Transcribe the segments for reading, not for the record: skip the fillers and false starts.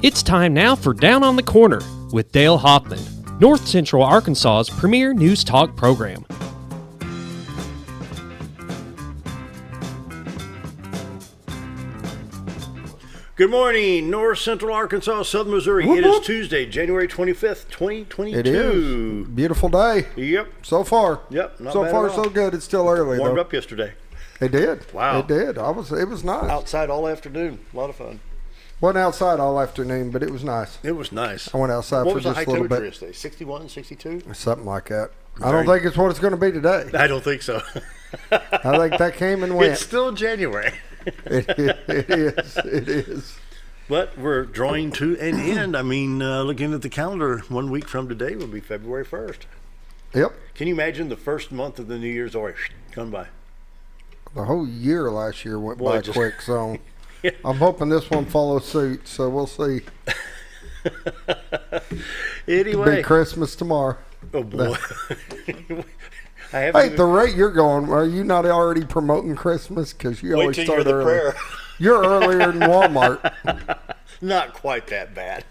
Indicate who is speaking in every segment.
Speaker 1: It's time now for Down on the Corner with Dale Hoffman, North Central Arkansas's premier news talk program.
Speaker 2: Good morning, North Central Arkansas, Southern Missouri.
Speaker 3: Whoop,
Speaker 2: It
Speaker 3: whoop.
Speaker 2: is Tuesday, January 25th, 2022.
Speaker 3: It is. Beautiful day.
Speaker 2: Yep.
Speaker 3: So far.
Speaker 2: Yep, not
Speaker 3: so
Speaker 2: bad
Speaker 3: far,
Speaker 2: at all.
Speaker 3: so good. It's still early,
Speaker 2: Warmed
Speaker 3: though.
Speaker 2: up yesterday.
Speaker 3: It did.
Speaker 2: Wow.
Speaker 3: It did. It was nice.
Speaker 2: Outside all afternoon. A lot of fun.
Speaker 3: Wasn't outside all afternoon, but it was nice.
Speaker 2: It was nice.
Speaker 3: I went outside
Speaker 2: What
Speaker 3: for
Speaker 2: was the
Speaker 3: just
Speaker 2: high
Speaker 3: a little
Speaker 2: temperature
Speaker 3: bit.
Speaker 2: yesterday? 61, 62?
Speaker 3: Something like that. I
Speaker 2: Very-
Speaker 3: don't think it's what it's going to be today.
Speaker 2: I don't think so.
Speaker 3: I think that came and went.
Speaker 2: It's still January.
Speaker 3: It is. It is.
Speaker 2: But we're drawing to an end. I mean, looking at the calendar, 1 week from today will be February 1st.
Speaker 3: Yep.
Speaker 2: Can you imagine the first month of the New Year's already gone by?
Speaker 3: The whole year last year went
Speaker 2: Boy,
Speaker 3: by
Speaker 2: just-
Speaker 3: quick, so
Speaker 2: Yeah.
Speaker 3: I'm hoping this one follows suit, so we'll see.
Speaker 2: Anyway.
Speaker 3: Big Christmas tomorrow.
Speaker 2: Oh, boy. I haven't
Speaker 3: Hey,
Speaker 2: even-
Speaker 3: the rate you're going, are you not already promoting Christmas? Because you
Speaker 2: Wait
Speaker 3: always
Speaker 2: till
Speaker 3: start
Speaker 2: you're the
Speaker 3: early.
Speaker 2: prayer.
Speaker 3: You're earlier than Walmart.
Speaker 2: Not quite that bad.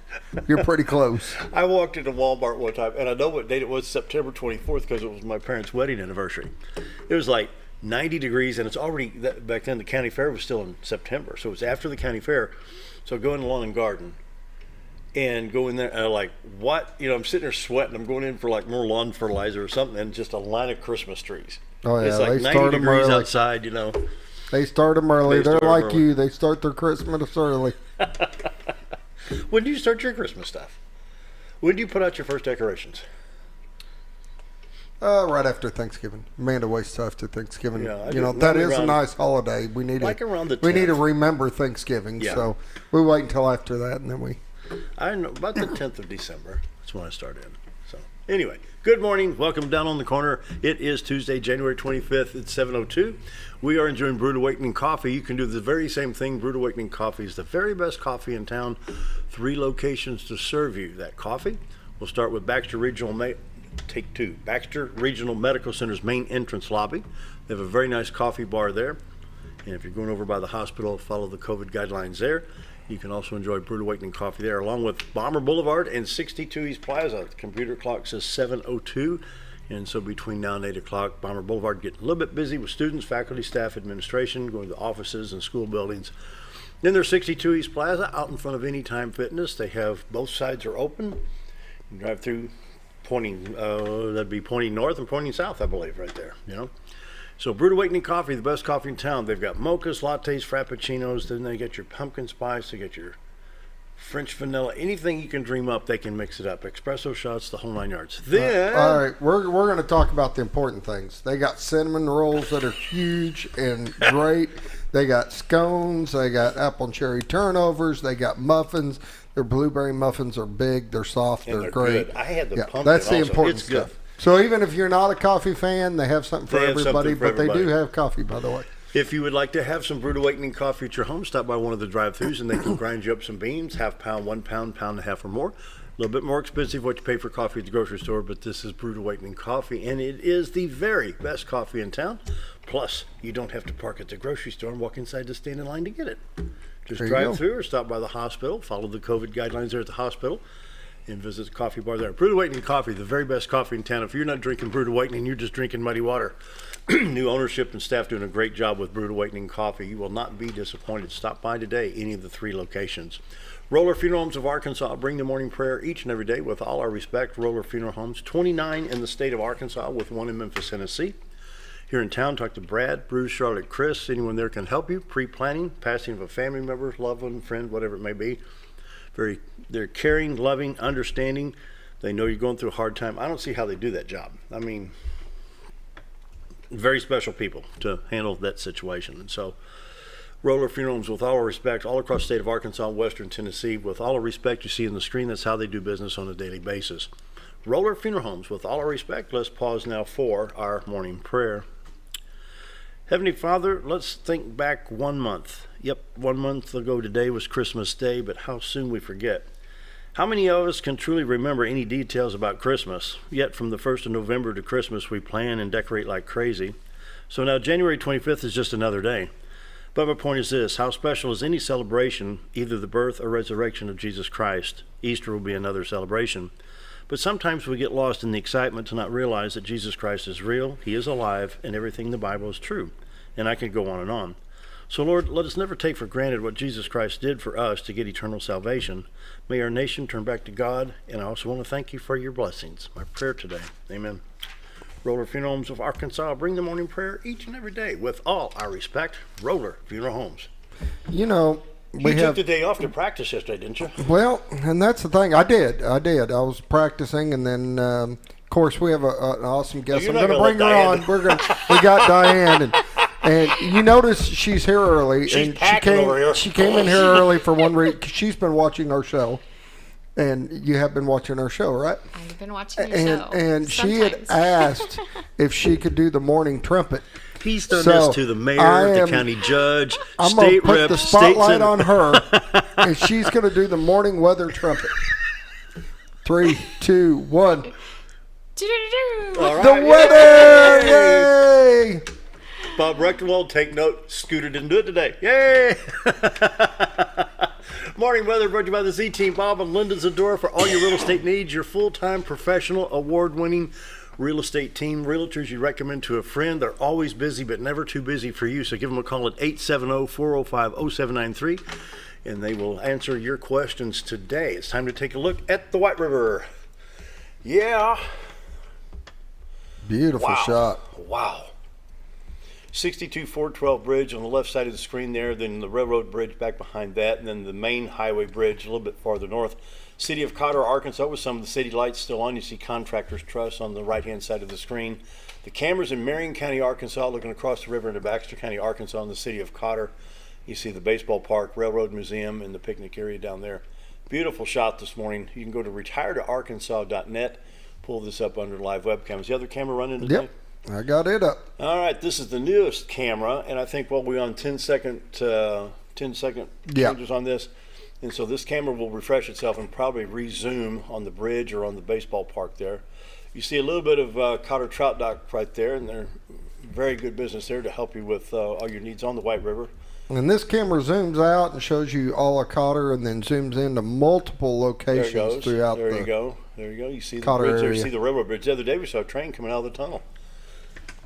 Speaker 3: You're pretty close.
Speaker 2: I walked into Walmart one time, and I know what date it was, September 24th, because it was my parents' wedding anniversary. It was like 90 degrees, and it's already, back then the county fair was still in September, so it was after the county fair. So I go in the lawn and garden, and go in there, and I'm like, what? You know, I'm sitting there sweating. I'm going in for like more lawn fertilizer or something, and just a line of Christmas trees.
Speaker 3: Oh, yeah,
Speaker 2: it's like
Speaker 3: they
Speaker 2: 90
Speaker 3: start 'em
Speaker 2: degrees
Speaker 3: early.
Speaker 2: outside, you know.
Speaker 3: They start them early.
Speaker 2: They
Speaker 3: They're
Speaker 2: start 'em
Speaker 3: like
Speaker 2: early.
Speaker 3: you. They start their Christmas early.
Speaker 2: When do you start your Christmas stuff? When do you put out your first decorations?
Speaker 3: Right after Thanksgiving. Amanda waits till after Thanksgiving.
Speaker 2: Yeah, I
Speaker 3: you
Speaker 2: do.
Speaker 3: know, that
Speaker 2: Normally
Speaker 3: is a
Speaker 2: around-
Speaker 3: nice holiday. We need
Speaker 2: Like
Speaker 3: to,
Speaker 2: around the
Speaker 3: we need to
Speaker 2: 10th.
Speaker 3: remember Thanksgiving.
Speaker 2: Yeah.
Speaker 3: So we wait until after that, and then we.
Speaker 2: I know about the 10th of December. That's when I start in. So anyway, good morning. Welcome Down on the Corner. It is Tuesday, January 25th. It's 7:02. We are enjoying Brewed Awakening coffee. You can do the very same thing. Brewed Awakening coffee is the very best coffee in town. 3 locations to serve you that coffee. We'll start with Baxter Regional Take 2. Baxter Regional Medical Center's main entrance lobby. They have a very nice coffee bar there. And if you're going over by the hospital, follow the COVID guidelines there. You can also enjoy Brewed Awakening coffee there, along with Bomber Boulevard and 62 East Plaza. The computer clock says 7:02, and so between now and 8 o'clock, Bomber Boulevard getting a little bit busy with students, faculty, staff, administration, going to offices and school buildings. Then there's 62 East Plaza, out in front of Anytime Fitness. They have both sides are open. You drive through pointing, that'd be pointing north and pointing south, I believe, right there, you know. So Brewed Awakening coffee, the best coffee in town. They've got mochas, lattes, frappuccinos. Then they get your pumpkin spice. They get your French vanilla. Anything you can dream up, they can mix it up. Espresso shots, the whole 9 yards. Then,
Speaker 3: All right, we're going to talk about the important things. They got cinnamon rolls that are huge and great. They got scones. They got apple and cherry turnovers. They got muffins. Their blueberry muffins are big. They're soft.
Speaker 2: and
Speaker 3: They're
Speaker 2: they're
Speaker 3: great.
Speaker 2: good. I had the pumpkin.
Speaker 3: That's the
Speaker 2: also.
Speaker 3: important
Speaker 2: It's good.
Speaker 3: stuff. So even if you're not a coffee fan, they have something for
Speaker 2: They have something
Speaker 3: everybody.
Speaker 2: for
Speaker 3: But they do
Speaker 2: everybody.
Speaker 3: have coffee, by the way.
Speaker 2: If you would like to have some Brewed Awakening coffee at your home, stop by one of the drive-thrus and they can grind you up some beans, half pound, 1 pound, pound and a half or more. A little bit more expensive what you pay for coffee at the grocery store, but this is Brewed Awakening coffee, and it is the very best coffee in town. Plus, you don't have to park at the grocery store and walk inside to stand in line to get it. Just
Speaker 3: There you
Speaker 2: drive
Speaker 3: go.
Speaker 2: through or stop by the hospital, follow the COVID guidelines there at the hospital, and visit the coffee bar there. Brewed Awakening coffee, the very best coffee in town. If you're not drinking Brewed Awakening, you're just drinking muddy water. New ownership and staff doing a great job with Brewed Awakening coffee. You will not be disappointed. Stop by today, any of the 3 locations. Roller Funeral Homes of Arkansas bring the morning prayer each and every day with all our respect. Roller Funeral Homes, 29 in the state of Arkansas with 1 in Memphis, Tennessee. Here in town, talk to Brad, Bruce, Charlotte, Chris. Anyone there can help you. Pre-planning, passing of a family member, loved one, friend, whatever it may be. They're caring, loving, understanding. They know you're going through a hard time. I don't see how they do that job. I mean, very special people to handle that situation. And so, Roller Funeral Homes, with all our respect, all across the state of Arkansas and western Tennessee, with all the respect you see on the screen, that's how they do business on a daily basis. Roller Funeral Homes, with all our respect, let's pause now for our morning prayer. Heavenly Father, let's think back 1 month. Yep, 1 month ago today was Christmas Day, but how soon we forget. How many of us can truly remember any details about Christmas? Yet from the 1st of November to Christmas, we plan and decorate like crazy. So now January 25th is just another day. But my point is this: how special is any celebration, either the birth or resurrection of Jesus Christ? Easter will be another celebration. But sometimes we get lost in the excitement to not realize that Jesus Christ is real, he is alive, and everything in the Bible is true. And I could go on and on. So Lord, let us never take for granted what Jesus Christ did for us to get eternal salvation. May our nation turn back to God, and I also want to thank you for your blessings. My prayer today. Amen. Roller Funeral Homes of Arkansas bring the morning prayer each and every day with all our respect. Roller Funeral Homes.
Speaker 3: You know,
Speaker 2: you took the day off to practice yesterday, didn't you?
Speaker 3: Well, and that's the thing. I did. I was practicing, and then, of course, we have an awesome guest. I'm going to bring her on. We got Diahanne, and you notice she's here early.
Speaker 2: She
Speaker 3: came in here early for one reason. She's been watching our show. And you have been watching our show, right?
Speaker 4: I've been watching your show.
Speaker 3: And she had asked if she could do the morning trumpet.
Speaker 2: He's done this to the mayor, the county judge,
Speaker 3: I'm
Speaker 2: state
Speaker 3: gonna
Speaker 2: rep,
Speaker 3: put the spotlight on her, and she's going to do the morning weather trumpet. 3, 2, 1.
Speaker 2: All right,
Speaker 3: the weather! Yay!
Speaker 2: Bob Rechtenwald, take note. Scooter didn't do it today. Yay! Morning weather brought to you by the Z-Team. Bob and Linda Zadora for all your real estate needs. Your full-time, professional, award-winning real estate team. Realtors you recommend to a friend. They're always busy, but never too busy for you. So give them a call at 870-405-0793, and they will answer your questions today. It's time to take a look at the White River. Yeah.
Speaker 3: Beautiful shot.
Speaker 2: Wow. 62 412 bridge on the left side of the screen there, then the railroad bridge back behind that, and then the main highway bridge a little bit farther north. City of Cotter, Arkansas, with some of the city lights still on. You see Contractors Trust on the right-hand side of the screen. The cameras in Marion County, Arkansas, looking across the river into Baxter County, Arkansas, in the city of Cotter. You see the baseball park, railroad museum, and the picnic area down there. Beautiful shot this morning. You can go to retiredarkansas.net, pull this up under live webcam. Is the other camera running today?
Speaker 3: Yep. I got it up.
Speaker 2: All right, this is the newest camera, and I think we're on 10-second changes on this. And so this camera will refresh itself and probably rezoom on the bridge or on the baseball park there. You see a little bit of Cotter Trout Dock right there, and they're very good business there to help you with all your needs on the White River.
Speaker 3: And this camera zooms out and shows you all of Cotter and then zooms into multiple locations throughout
Speaker 2: There you go. You see the
Speaker 3: Cotter
Speaker 2: bridge there.
Speaker 3: area.
Speaker 2: You see the railroad bridge. The other day we saw a train coming out of the tunnel.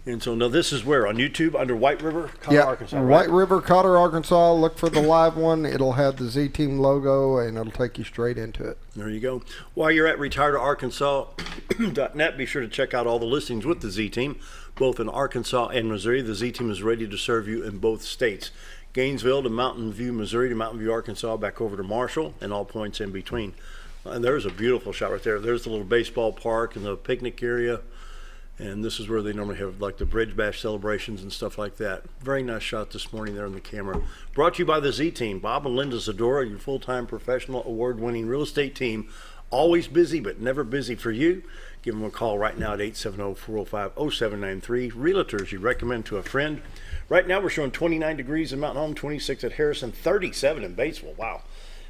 Speaker 2: And so now this is where? On YouTube under White River, Cotter, Arkansas, right?
Speaker 3: White River, Cotter, Arkansas. Look for the live one. It'll have the Z-Team logo, and it'll take you straight into it.
Speaker 2: There you go. While you're at retiredarkansas.net, be sure to check out all the listings with the Z-Team, both in Arkansas and Missouri. The Z-Team is ready to serve you in both states. Gainesville to Mountain View, Missouri to Mountain View, Arkansas, back over to Marshall, and all points in between. And there's a beautiful shot right there. There's the little baseball park and the picnic area. And this is where they normally have like the Bridge Bash celebrations and stuff like that. Very nice shot this morning there on the camera. Brought to you by the Z-Team. Bob and Linda Zadora, your full-time professional award-winning real estate team. Always busy, but never busy for you. Give them a call right now at 870-405-0793. Realtors you recommend to a friend. Right now we're showing 29 degrees in Mountain Home, 26 at Harrison, 37 in Batesville. Wow.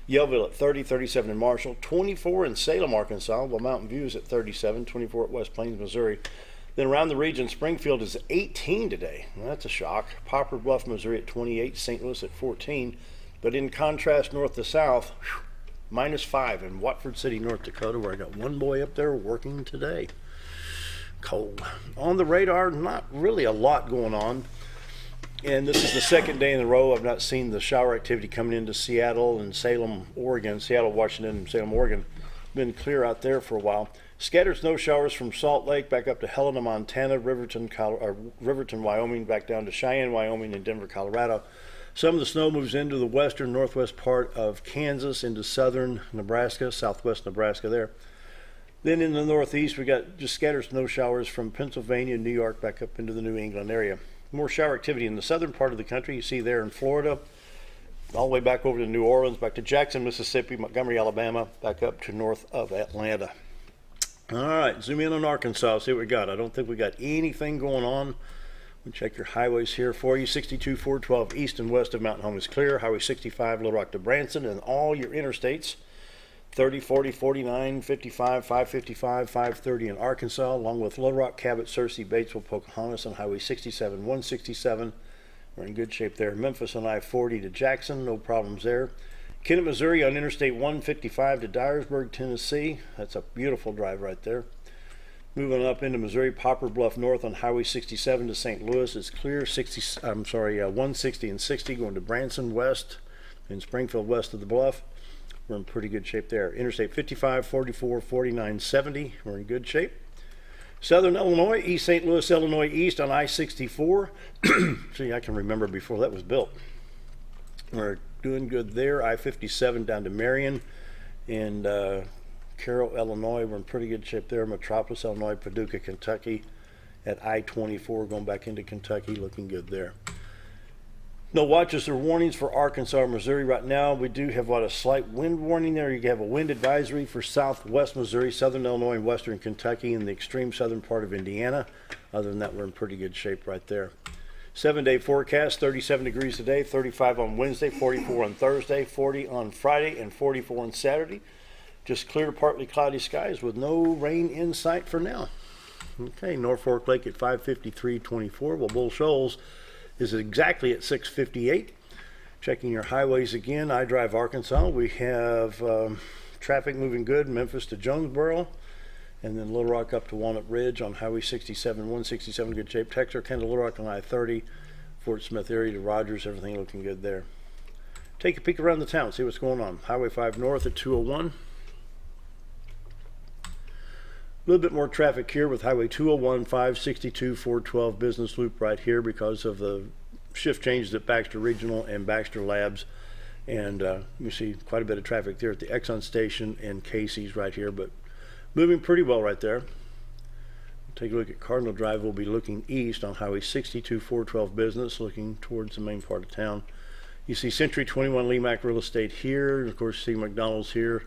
Speaker 2: Yellville at 30, 37 in Marshall, 24 in Salem, Arkansas. While Mountain View is at 37, 24 at West Plains, Missouri. Then around the region, Springfield is 18 today. Well, that's a shock. Poplar Bluff, Missouri at 28, St. Louis at 14. But in contrast, north to south, -5 in Watford City, North Dakota, where I got one boy up there working today. Cold. On the radar, not really a lot going on. And this is the second day in a row I've not seen the shower activity coming into Seattle and Salem, Oregon. Seattle, Washington, and Salem, Oregon. Been clear out there for a while. Scattered snow showers from Salt Lake back up to Helena, Montana, Riverton, Wyoming, back down to Cheyenne, Wyoming, and Denver, Colorado. Some of the snow moves into the western, northwest part of Kansas, into southern Nebraska, southwest Nebraska there. Then in the northeast, we got just scattered snow showers from Pennsylvania, New York, back up into the New England area. More shower activity in the southern part of the country. You see there in Florida, all the way back over to New Orleans, back to Jackson, Mississippi, Montgomery, Alabama, back up to north of Atlanta. All right, zoom in on Arkansas, see what we got. I don't think we got anything going on. We'll check your highways here for you. 62 412 east and west of Mountain Home is clear. Highway 65, Little Rock to Branson, and all your interstates. 30, 40, 49, 55, 555, 530 in Arkansas, along with Little Rock, Cabot, Searcy, Batesville, Pocahontas, and Highway 67, 167, We're in good shape there. Memphis on I-40 to Jackson, no problems there. Kennett, Missouri on Interstate 155 to Dyersburg, Tennessee. That's a beautiful drive right there. Moving up into Missouri, Poplar Bluff North on Highway 67 to St. Louis. It's clear. 160 and 60 going to Branson West and Springfield west of the bluff. We're in pretty good shape there. Interstate 55, 44, 49, 70. We're in good shape. Southern Illinois, East St. Louis, Illinois East on I-64. See, I can remember before that was built. We're doing good there. I-57 down to Marion and Carroll, Illinois. We're in pretty good shape there. Metropolis, Illinois, Paducah, Kentucky at I-24 going back into Kentucky. Looking good there. No watches or warnings for Arkansas or Missouri right now. We do have a slight wind warning there. You have a wind advisory for southwest Missouri, southern Illinois, and western Kentucky, and the extreme southern part of Indiana. Other than that, we're in pretty good shape right there. 7-day forecast, 37 degrees today, 35 on Wednesday, 44 on Thursday, 40 on Friday, and 44 on Saturday. Just clear to partly cloudy skies with no rain in sight for now. Okay, Norfolk Lake at 553.24. Well, Bull Shoals is exactly at 6:58. Checking your highways again. I drive Arkansas. We have traffic moving good. Memphis to Jonesboro, and then Little Rock up to Walnut Ridge on Highway 67, 167 good shape. Texarkana to Little Rock on I-30, Fort Smith area to Rogers. Everything looking good there. Take a peek around the town. See what's going on. Highway 5 north at 201. A little bit more traffic here with Highway 201, 562, 412 business loop right here because of the shift changes at Baxter Regional and Baxter Labs. And you see quite a bit of traffic there at the Exxon station and Casey's right here, but moving pretty well right there. Take a look at Cardinal Drive. We'll be looking east on Highway 62, 412 business, looking towards the main part of town. You see Century 21 Lemac Real Estate here. And of course, you see McDonald's here.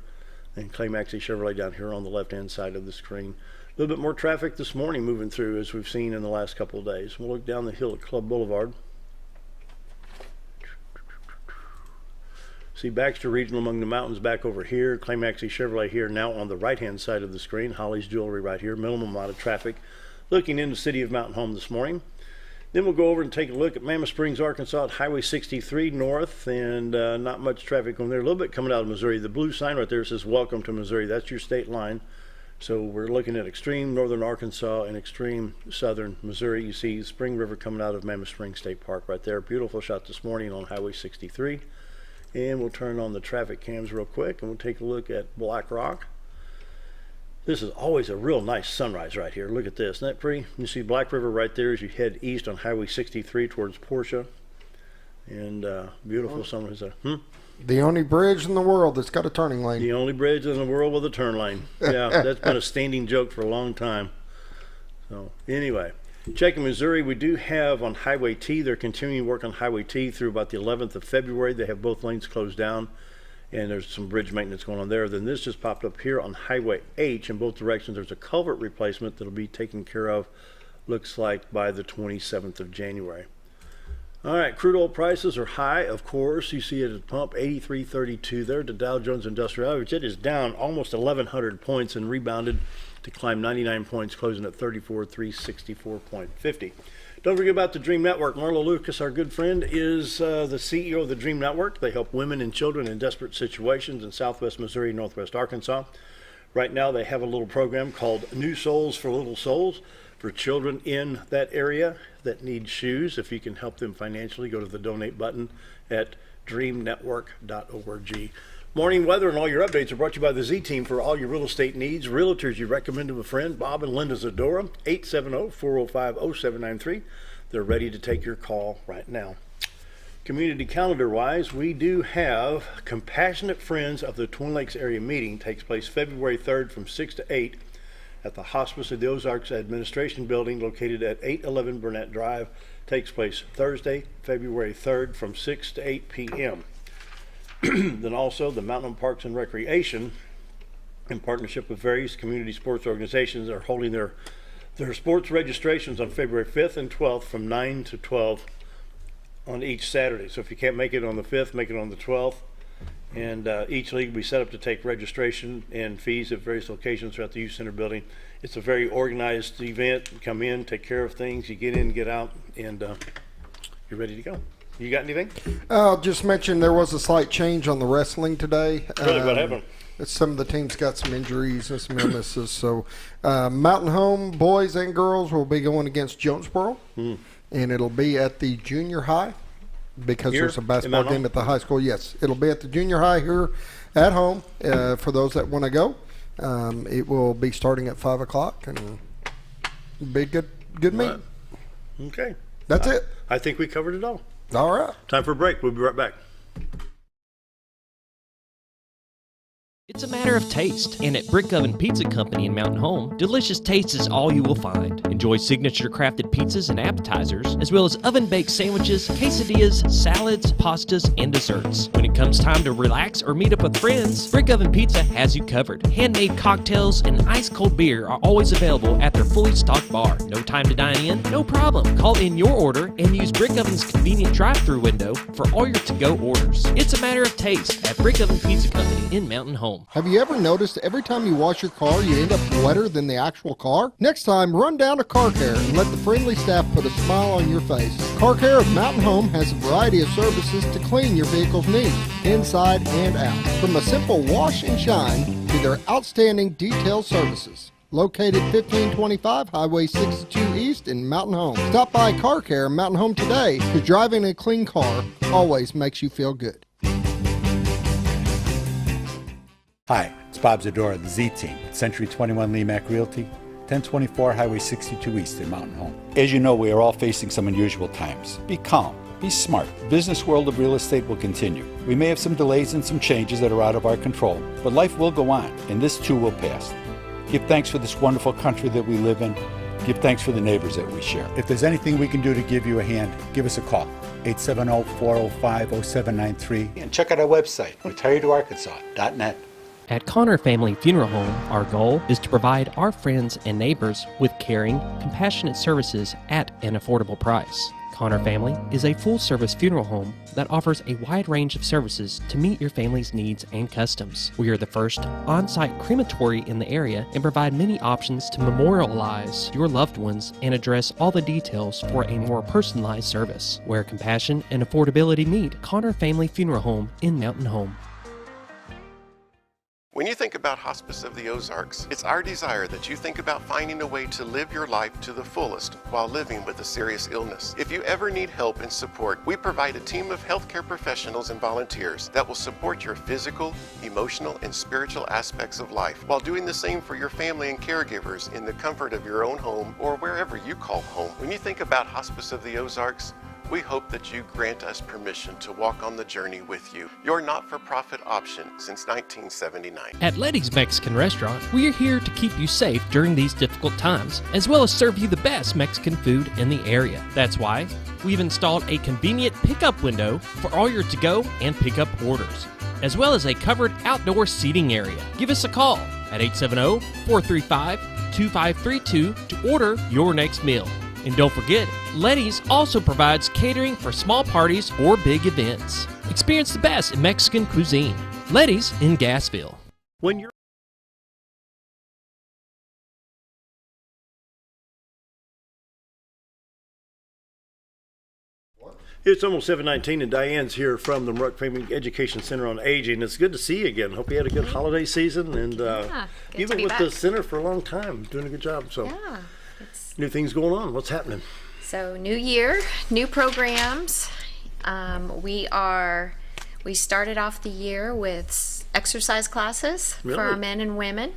Speaker 2: And Clay Maxey Chevrolet down here on the left-hand side of the screen. A little bit more traffic this morning moving through as we've seen in the last couple of days. We'll look down the hill at Club Boulevard. See Baxter Regional among the mountains back over here. Clay Maxey Chevrolet here now on the right-hand side of the screen. Holly's Jewelry right here. Minimum amount of traffic. Looking in the city of Mountain Home this morning. Then we'll go over and take a look at Mammoth Springs, Arkansas at Highway 63 north, and not much traffic on there. A little bit coming out of Missouri. The blue sign right there says welcome to Missouri. That's your state line. So we're looking at extreme northern Arkansas and extreme southern Missouri. You see Spring River coming out of Mammoth Springs State Park right there. Beautiful shot this morning on Highway 63. And we'll turn on the traffic cams real quick and we'll take a look at Black Rock. This is always a real nice sunrise right here. Look at this. Isn't that pretty? You see Black River right there as you head east on Highway 63 towards Portia. And beautiful sunrise there.
Speaker 3: The only bridge in the world that's got a turning lane.
Speaker 2: The only bridge in the world with a turn lane. Yeah, that's been a standing joke for a long time. So anyway, checking Missouri, we do have on Highway T, they're continuing work on Highway T through about the 11th of February. They have both lanes closed down. And there's some bridge maintenance going on there. Then this just popped up here on Highway H in both directions. There's a culvert replacement that'll be taken care of, looks like, by the 27th of January. All right, crude oil prices are high, of course. You see it at pump 83.32 there. The Dow Jones Industrial Average, it is down almost 1,100 points and rebounded to climb 99 points, closing at 34,364.50. Don't forget about the Dream Network. Marla Lucas, our good friend, is the CEO of the Dream Network. They help women and children in desperate situations in southwest Missouri, northwest Arkansas. Right now they have a little program called New Souls for Little Souls for children in that area that need shoes. If you can help them financially, go to the donate button at dreamnetwork.org. Morning weather and all your updates are brought to you by the Z-Team for all your real estate needs. Realtors you recommend to a friend, Bob and Linda Zadora, 870-405-0793. They're ready to take your call right now. Community calendar-wise, we do have Compassionate Friends of the Twin Lakes Area Meeting. Takes place February 3rd from 6 to 8 at the Hospice of the Ozarks Administration Building located at 811 Burnett Drive. Takes place Thursday, February 3rd from 6 to 8 p.m. Then also the Mountain Parks and Recreation, in partnership with various community sports organizations, are holding their sports registrations on February 5th and 12th from 9 to 12 on each Saturday. So if you can't make it on the 5th, make it on the 12th. And each league will be set up to take registration and fees at various locations throughout the youth center building. It's a very organized event. You come in, take care of things, you get in, get out, and you're ready to go. You got anything?
Speaker 3: I'll just mention there was a slight change on the wrestling today.
Speaker 2: Really, what happened?
Speaker 3: Some of the teams got some injuries and some illnesses. So Mountain Home boys and girls will be going against Jonesboro, and it'll be at the junior high because
Speaker 2: Here
Speaker 3: there's a basketball
Speaker 2: in Mountain
Speaker 3: game at the high school. Yes, it'll be at the junior high here at home for those that want to go. It will be starting at 5 o'clock and be good meeting.
Speaker 2: Right. Okay.
Speaker 3: That's it.
Speaker 2: I think we covered it all.
Speaker 3: All right.
Speaker 2: Time for a break. We'll be right back.
Speaker 1: It's a matter of taste, and at Brick Oven Pizza Company in Mountain Home, delicious taste is all you will find. Enjoy signature crafted pizzas and appetizers, as well as oven-baked sandwiches, quesadillas, salads, pastas, and desserts. When it comes time to relax or meet up with friends, Brick Oven Pizza has you covered. Handmade cocktails and ice-cold beer are always available at their fully stocked bar. No time to dine in? No problem. Call in your order and use Brick Oven's convenient drive-thru window for all your to-go orders. It's a matter of taste at Brick Oven Pizza Company in Mountain Home.
Speaker 3: Have you ever noticed every time you wash your car, you end up wetter than the actual car? Next time, run down to Car Care and let the friendly staff put a smile on your face. Car Care of Mountain Home has a variety of services to clean your vehicle's needs, inside and out. From a simple wash and shine to their outstanding detail services. Located 1525 Highway 62 East in Mountain Home. Stop by Car Care in Mountain Home today, because driving a clean car always makes you feel good.
Speaker 4: Hi, it's Bob Zadora of the Z-Team at Century 21 Lee Mack Realty, 1024 Highway 62 East in Mountain Home. As you know, we are all facing some unusual times. Be calm, be smart. The business world of real estate will continue. We may have some delays and some changes that are out of our control, but life will go on, and this too will pass. Give thanks for this wonderful country that we live in. Give thanks for the neighbors that we share. If there's anything we can do to give you a hand, give us a call, 870-405-0793, and check out our website, retiredtoarkansas.net.
Speaker 1: At Connor Family Funeral Home, our goal is to provide our friends and neighbors with caring, compassionate services at an affordable price. Connor Family is a full-service funeral home that offers a wide range of services to meet your family's needs and customs. We are the first on-site crematory in the area and provide many options to memorialize your loved ones and address all the details for a more personalized service. Where compassion and affordability meet, Connor Family Funeral Home in Mountain Home.
Speaker 5: When you think about Hospice of the Ozarks, it's our desire that you think about finding a way to live your life to the fullest while living with a serious illness. If you ever need help and support, we provide a team of healthcare professionals and volunteers that will support your physical, emotional, and spiritual aspects of life while doing the same for your family and caregivers in the comfort of your own home or wherever you call home. When you think about Hospice of the Ozarks, we hope that you grant us permission to walk on the journey with you. Your not-for-profit option since 1979.
Speaker 1: At Letty's Mexican Restaurant, we are here to keep you safe during these difficult times, as well as serve you the best Mexican food in the area. That's why we've installed a convenient pickup window for all your to-go and pickup orders, as well as a covered outdoor seating area. Give us a call at 870-435-2532 to order your next meal. And don't forget, Letty's also provides catering for small parties or big events. Experience the best in Mexican cuisine. Letty's in Gassville.
Speaker 2: When you're It's almost 7:19, and Diane's here from the Mruk Family Education Center on Aging. It's good to see you again. Hope you had a good holiday season, and you've been with the center for a long time, doing a good job. So, new things going on. What's happening?
Speaker 6: So, new year, new programs. We started off the year with exercise classes for our men and women,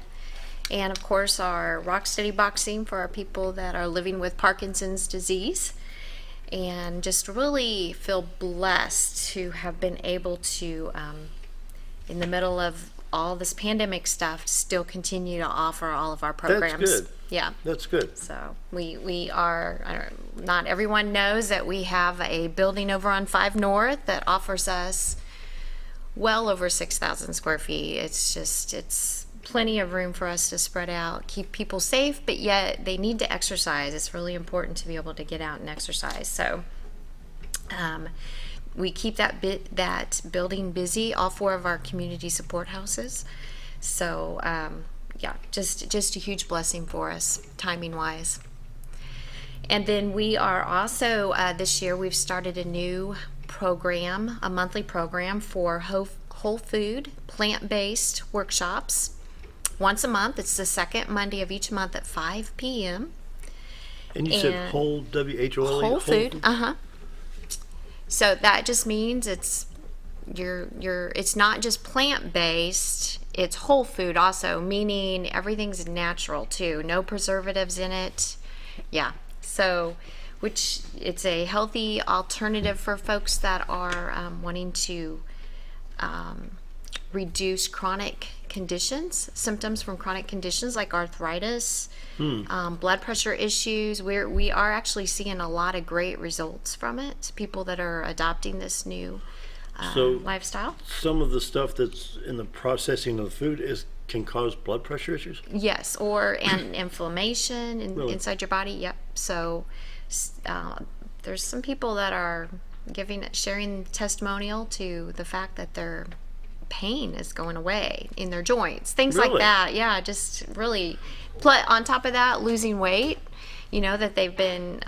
Speaker 6: and of course our rock steady boxing for our people that are living with Parkinson's disease. And just really feel blessed to have been able to, in the middle of all this pandemic stuff, still continue to offer all of our programs.
Speaker 2: That's good.
Speaker 6: Yeah.
Speaker 2: That's good.
Speaker 6: So we are, not everyone knows that we have a building over on 5 North that offers us well over 6,000 square feet. It's plenty of room for us to spread out, keep people safe, but yet they need to exercise. It's really important to be able to get out and exercise. So we keep that building busy, all 4 of our community support houses. So yeah, just a huge blessing for us, timing wise. And then we are also, this year, we've started a new program, a monthly program for whole food, plant-based workshops. Once a month. It's the second Monday of each month at 5 p.m.
Speaker 2: And you said whole, W-H-O-L-E?
Speaker 6: Whole food, So that just means it's it's not just plant-based, it's whole food also, meaning everything's natural too. No preservatives in it. Yeah. So, which it's a healthy alternative for folks that are wanting to reduce chronic conditions, symptoms from chronic conditions like arthritis, blood pressure issues. We are actually seeing a lot of great results from it. People that are adopting this new lifestyle.
Speaker 2: Some of the stuff that's in the processing of the food can cause blood pressure issues?
Speaker 6: Yes, or inflammation inside your body. Yep. So there's some people that are sharing testimonial to the fact that their pain is going away in their joints, things like that. Yeah, just really. On top of that, losing weight. That they've been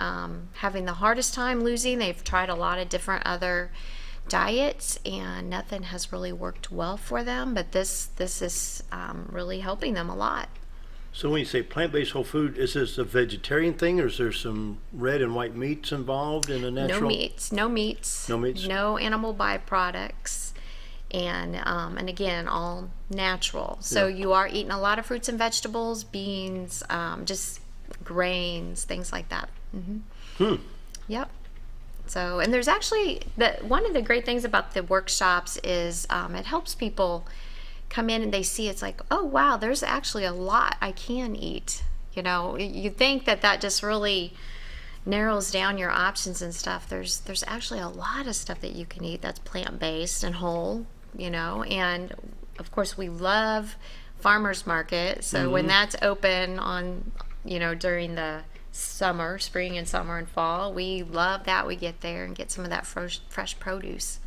Speaker 6: having the hardest time losing. They've tried a lot of different other diets and nothing has really worked well for them, but this is really helping them a lot.
Speaker 2: So when you say plant-based whole food, is this a vegetarian thing, or is there some red and white meats involved in a natural?
Speaker 6: No meats, no animal byproducts, and again, all natural. So you are eating a lot of fruits and vegetables, beans, just grains, things like that. Yep. So, and there's actually, one of the great things about the workshops is it helps people come in and they see it's like, oh wow, there's actually a lot I can eat. You think that just really narrows down your options and stuff. There's actually a lot of stuff that you can eat that's plant-based and whole, and of course we love farmers market. So when that's open on, during the spring and summer and fall, we love that. We get there and get some of that fresh produce.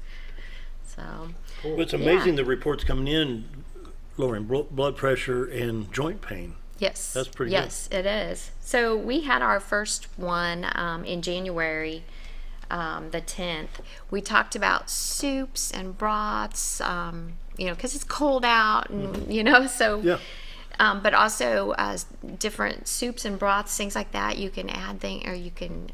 Speaker 6: So
Speaker 2: well, it's amazing the reports coming in lowering blood pressure and joint pain.
Speaker 6: Yes,
Speaker 2: that's pretty good.
Speaker 6: Yes, it is. So we had our first one in January, the 10th. We talked about soups and broths, because it's cold out, and so
Speaker 2: yeah.
Speaker 6: But also different soups and broths, things like that. You can add or you can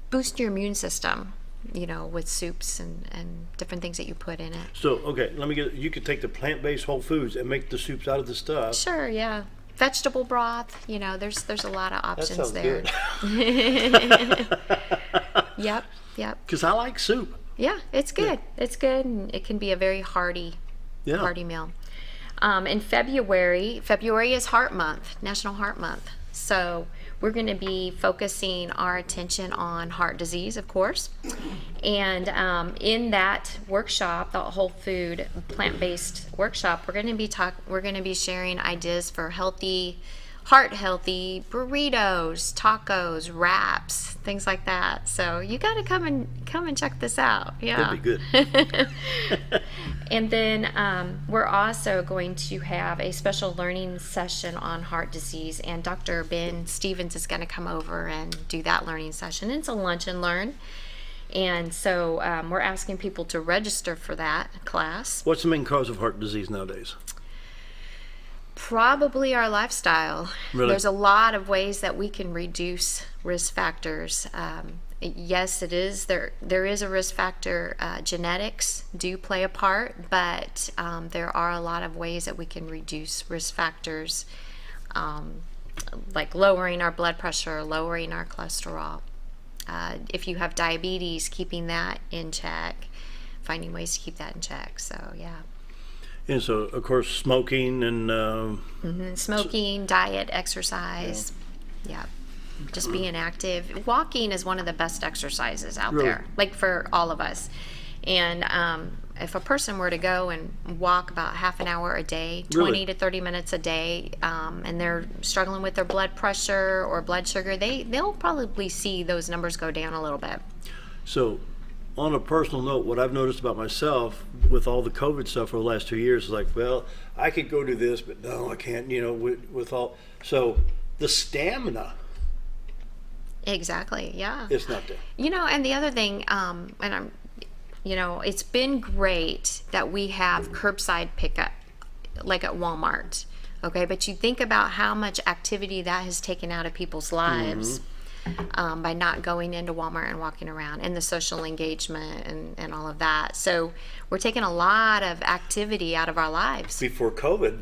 Speaker 6: boost your immune system, with soups and different things that you put in it.
Speaker 2: So, okay, you could take the plant-based whole foods and make the soups out of the stuff.
Speaker 6: Sure, yeah. Vegetable broth, there's a lot of options there.
Speaker 2: Good.
Speaker 6: Yep.
Speaker 2: Because I like soup.
Speaker 6: Yeah, it's good. Yeah. It's good, and it can be a very hearty meal. In February is Heart Month, National Heart Month. So we're going to be focusing our attention on heart disease, of course. And in that workshop, the whole food plant-based workshop, we're going to be sharing ideas for heart-healthy burritos, tacos, wraps, things like that. So you got to come and check this out. Yeah.
Speaker 2: That'd be good.
Speaker 6: And then we're also going to have a special learning session on heart disease, and Dr. Ben Stevens is going to come over and do that learning session. It's a lunch and learn, and so we're asking people to register for that class.
Speaker 2: What's the main cause of heart disease nowadays?
Speaker 6: Probably our lifestyle.
Speaker 2: Really?
Speaker 6: There's a lot of ways that we can reduce risk factors. Yes, it is. There is a risk factor. Genetics do play a part, but there are a lot of ways that we can reduce risk factors, like lowering our blood pressure, lowering our cholesterol. If you have diabetes, keeping that in check, finding ways to keep that in check. So, yeah.
Speaker 2: And so, of course, smoking and...
Speaker 6: Smoking, diet, exercise. Yeah. Just being active. Walking is one of the best exercises out there, like for all of us. And if a person were to go and walk about half an hour a day, 20 to 30 minutes a day, and they're struggling with their blood pressure or blood sugar, they'll probably see those numbers go down a little bit.
Speaker 2: So, on a personal note, what I've noticed about myself with all the COVID stuff for the last 2 years is like, well, I could go do this, but no, I can't, with all. So the stamina
Speaker 6: Exactly. Yeah.
Speaker 2: It's not there.
Speaker 6: You know, and the other thing, it's been great that we have curbside pickup, like at Walmart. Okay, but you think about how much activity that has taken out of people's lives by not going into Walmart and walking around, and the social engagement and all of that. So we're taking a lot of activity out of our lives.
Speaker 2: Before COVID,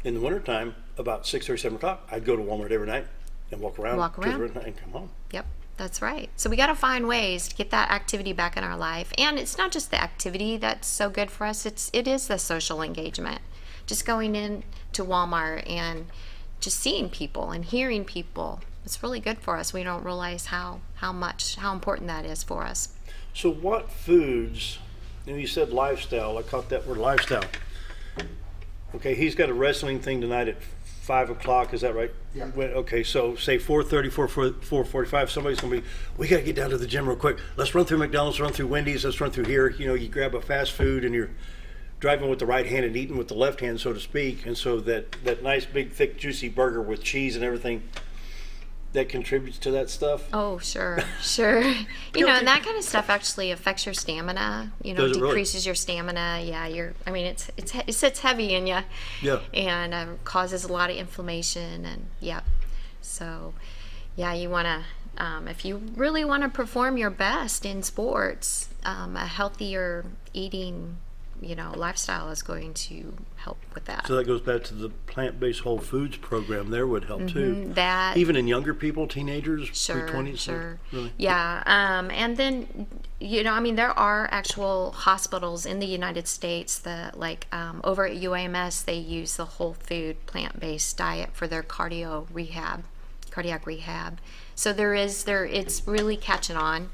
Speaker 2: in the wintertime, about 6 or 7 o'clock, I'd go to Walmart every night and walk around and come home.
Speaker 6: Yep, that's right. So we got to find ways to get that activity back in our life. And it's not just the activity that's so good for us, it is the social engagement. Just going in to Walmart and just seeing people and hearing people. It's really good for us. We don't realize how important that is for us.
Speaker 2: So what foods, you said lifestyle, I caught that word lifestyle. Okay, he's got a wrestling thing tonight at 5 o'clock, is that right?
Speaker 3: Yeah.
Speaker 2: Okay, so say 4:30, 4:45, somebody's going to be, we got to get down to the gym real quick. Let's run through McDonald's, run through Wendy's, let's run through here. You grab a fast food and you're driving with the right hand and eating with the left hand, so to speak. And so that nice, big, thick, juicy burger with cheese and everything, that contributes to that stuff?
Speaker 6: Oh, sure. And that kind of stuff actually affects your stamina.
Speaker 2: Does it
Speaker 6: decreases
Speaker 2: really?
Speaker 6: Your stamina. Yeah, it sits heavy in you.
Speaker 2: Yeah.
Speaker 6: And causes a lot of inflammation and So, yeah, you want to, if you really want to perform your best in sports, a healthier eating lifestyle is going to help with that.
Speaker 2: So that goes back to the plant-based whole foods program. There would help too.
Speaker 6: That
Speaker 2: even in younger people, teenagers,
Speaker 6: sure,
Speaker 2: pre-20s.
Speaker 6: Sure.
Speaker 2: Really?
Speaker 6: Yeah. And then there are actual hospitals in the United States that over at UAMS they use the whole food plant-based diet for their cardiac rehab. So it's really catching on.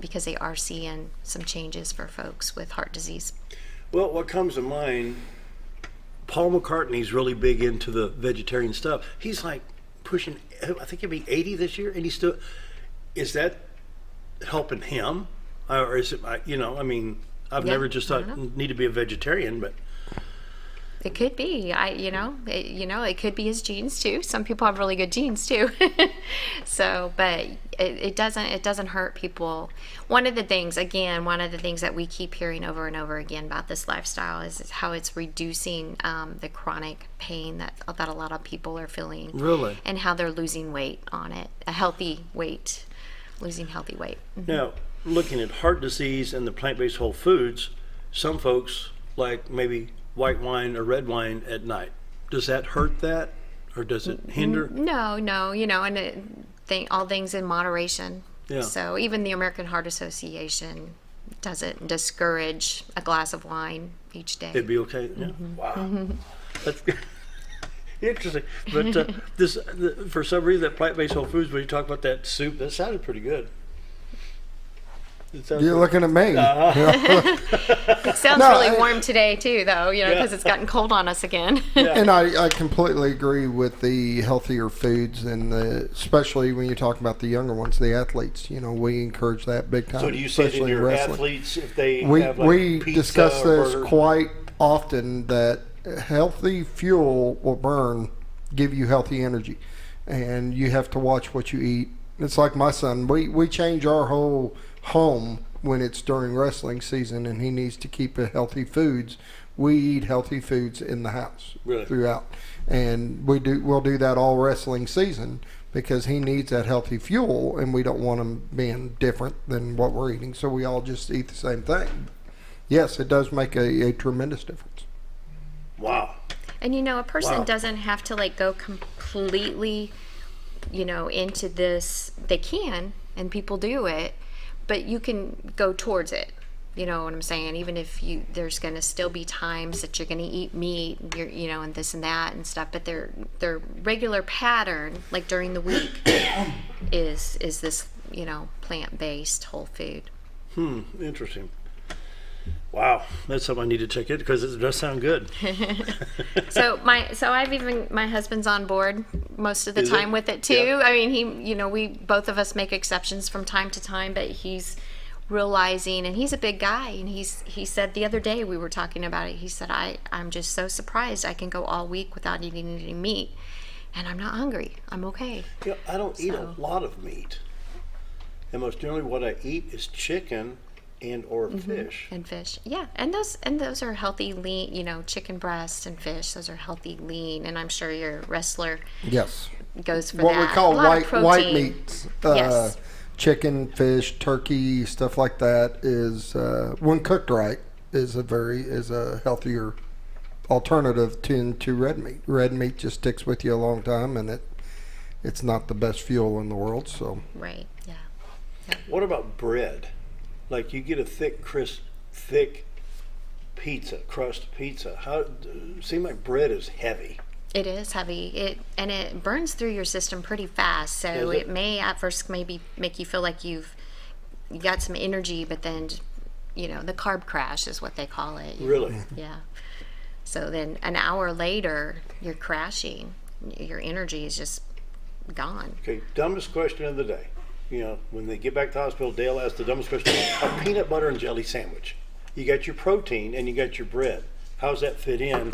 Speaker 6: Because they are seeing some changes for folks with heart disease.
Speaker 2: Well, what comes to mind, Paul McCartney's really big into the vegetarian stuff. He's like pushing, I think he'll be 80 this year, and he's still, is that helping him? Or is it, I've never just thought need to be a vegetarian, but.
Speaker 6: It could be. It could be his genes too. Some people have really good genes too. So, but it doesn't hurt people. One of the things that we keep hearing over and over again about this lifestyle is how it's reducing the chronic pain that a lot of people are feeling.
Speaker 2: Really?
Speaker 6: And how they're losing weight on it, losing healthy weight. Mm-hmm.
Speaker 2: Now, looking at heart disease and the plant-based whole foods, some folks like maybe white wine or red wine at night. Does that hurt that, or does it hinder?
Speaker 6: No, and all things in moderation.
Speaker 2: Yeah.
Speaker 6: So even the American Heart Association doesn't discourage a glass of wine each day.
Speaker 2: It'd be okay. Yeah. Wow. That's good. Interesting. But for some reason, that plant-based whole foods, when you talk about that soup, that sounded pretty good.
Speaker 3: You're looking at me.
Speaker 6: It sounds really warm today too, though, because it's gotten cold on us again.
Speaker 3: And I completely agree with the healthier foods, and especially when you talk about the younger ones, the athletes. We encourage that big time.
Speaker 2: So do you see it in your athletes if they have
Speaker 3: we
Speaker 2: pizza
Speaker 3: discuss this
Speaker 2: burgers?
Speaker 3: Quite often, that healthy fuel will give you healthy energy, and you have to watch what you eat. It's like my son. We change our whole home when it's during wrestling season, and he needs to keep healthy foods. We eat healthy foods in the house throughout, and we'll do that all wrestling season because he needs that healthy fuel, and we don't want him being different than what we're eating, so we all just eat the same thing. Yes, it does make a tremendous difference.
Speaker 2: Wow.
Speaker 6: And a person doesn't have to go completely into this. They can, and people do it, but you can go towards it. You know what I'm saying? Even if there's going to still be times that you're going to eat meat, and this and that and stuff, but their regular pattern, like during the week, is this, plant-based whole food.
Speaker 2: Interesting. Wow, that's something I need to check in because it does sound good.
Speaker 6: So my husband's on board most of the time with it too. Yeah. I mean, we both of us make exceptions from time to time, but he's realizing, and he's a big guy, and he said the other day we were talking about it. He said, I'm just so surprised I can go all week without eating any meat, and I'm not hungry. I'm okay.
Speaker 2: I don't eat a lot of meat. and most generally what I eat is chicken and or fish.
Speaker 6: And fish, yeah, and those are healthy, lean. Chicken breasts and fish; those are healthy, lean. And I'm sure your wrestler
Speaker 3: Yes.
Speaker 6: goes for
Speaker 3: What
Speaker 6: that.
Speaker 3: we call
Speaker 6: A lot of
Speaker 3: white
Speaker 6: protein.
Speaker 3: meats.
Speaker 6: Yes.
Speaker 3: Chicken, fish, turkey, stuff like that is when cooked right is a healthier alternative to red meat. Red meat just sticks with you a long time, and it's not the best fuel in the world. So
Speaker 6: Right. Yeah.
Speaker 2: What about bread? Like you get a thick pizza, crust pizza. Seem like bread is heavy.
Speaker 6: It is heavy. It burns through your system pretty fast. So
Speaker 2: Does it?
Speaker 6: it may at first maybe make you feel like you got some energy, but then the carb crash is what they call it.
Speaker 2: Really?
Speaker 6: Yeah. So then an hour later, you're crashing. Your energy is just gone.
Speaker 2: Okay, dumbest question of the day. When they get back to the hospital, Dale asked the dumbest question. A peanut butter and jelly sandwich. You got your protein and you got your bread. How's that fit in?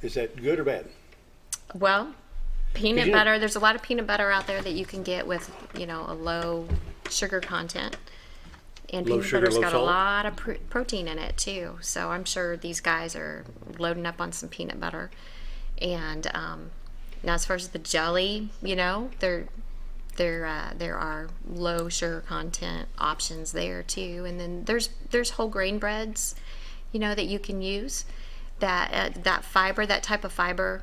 Speaker 2: Is that good or bad?
Speaker 6: Well, peanut butter, there's a lot of peanut butter out there that you can get with, a low sugar content. And
Speaker 2: Low
Speaker 6: peanut
Speaker 2: sugar,
Speaker 6: butter's
Speaker 2: low
Speaker 6: got
Speaker 2: salt?
Speaker 6: a lot of protein in it too. So I'm sure these guys are loading up on some peanut butter. And now as far as the jelly, there are low sugar content options there too. And then there's whole grain breads, that you can use. That type of fiber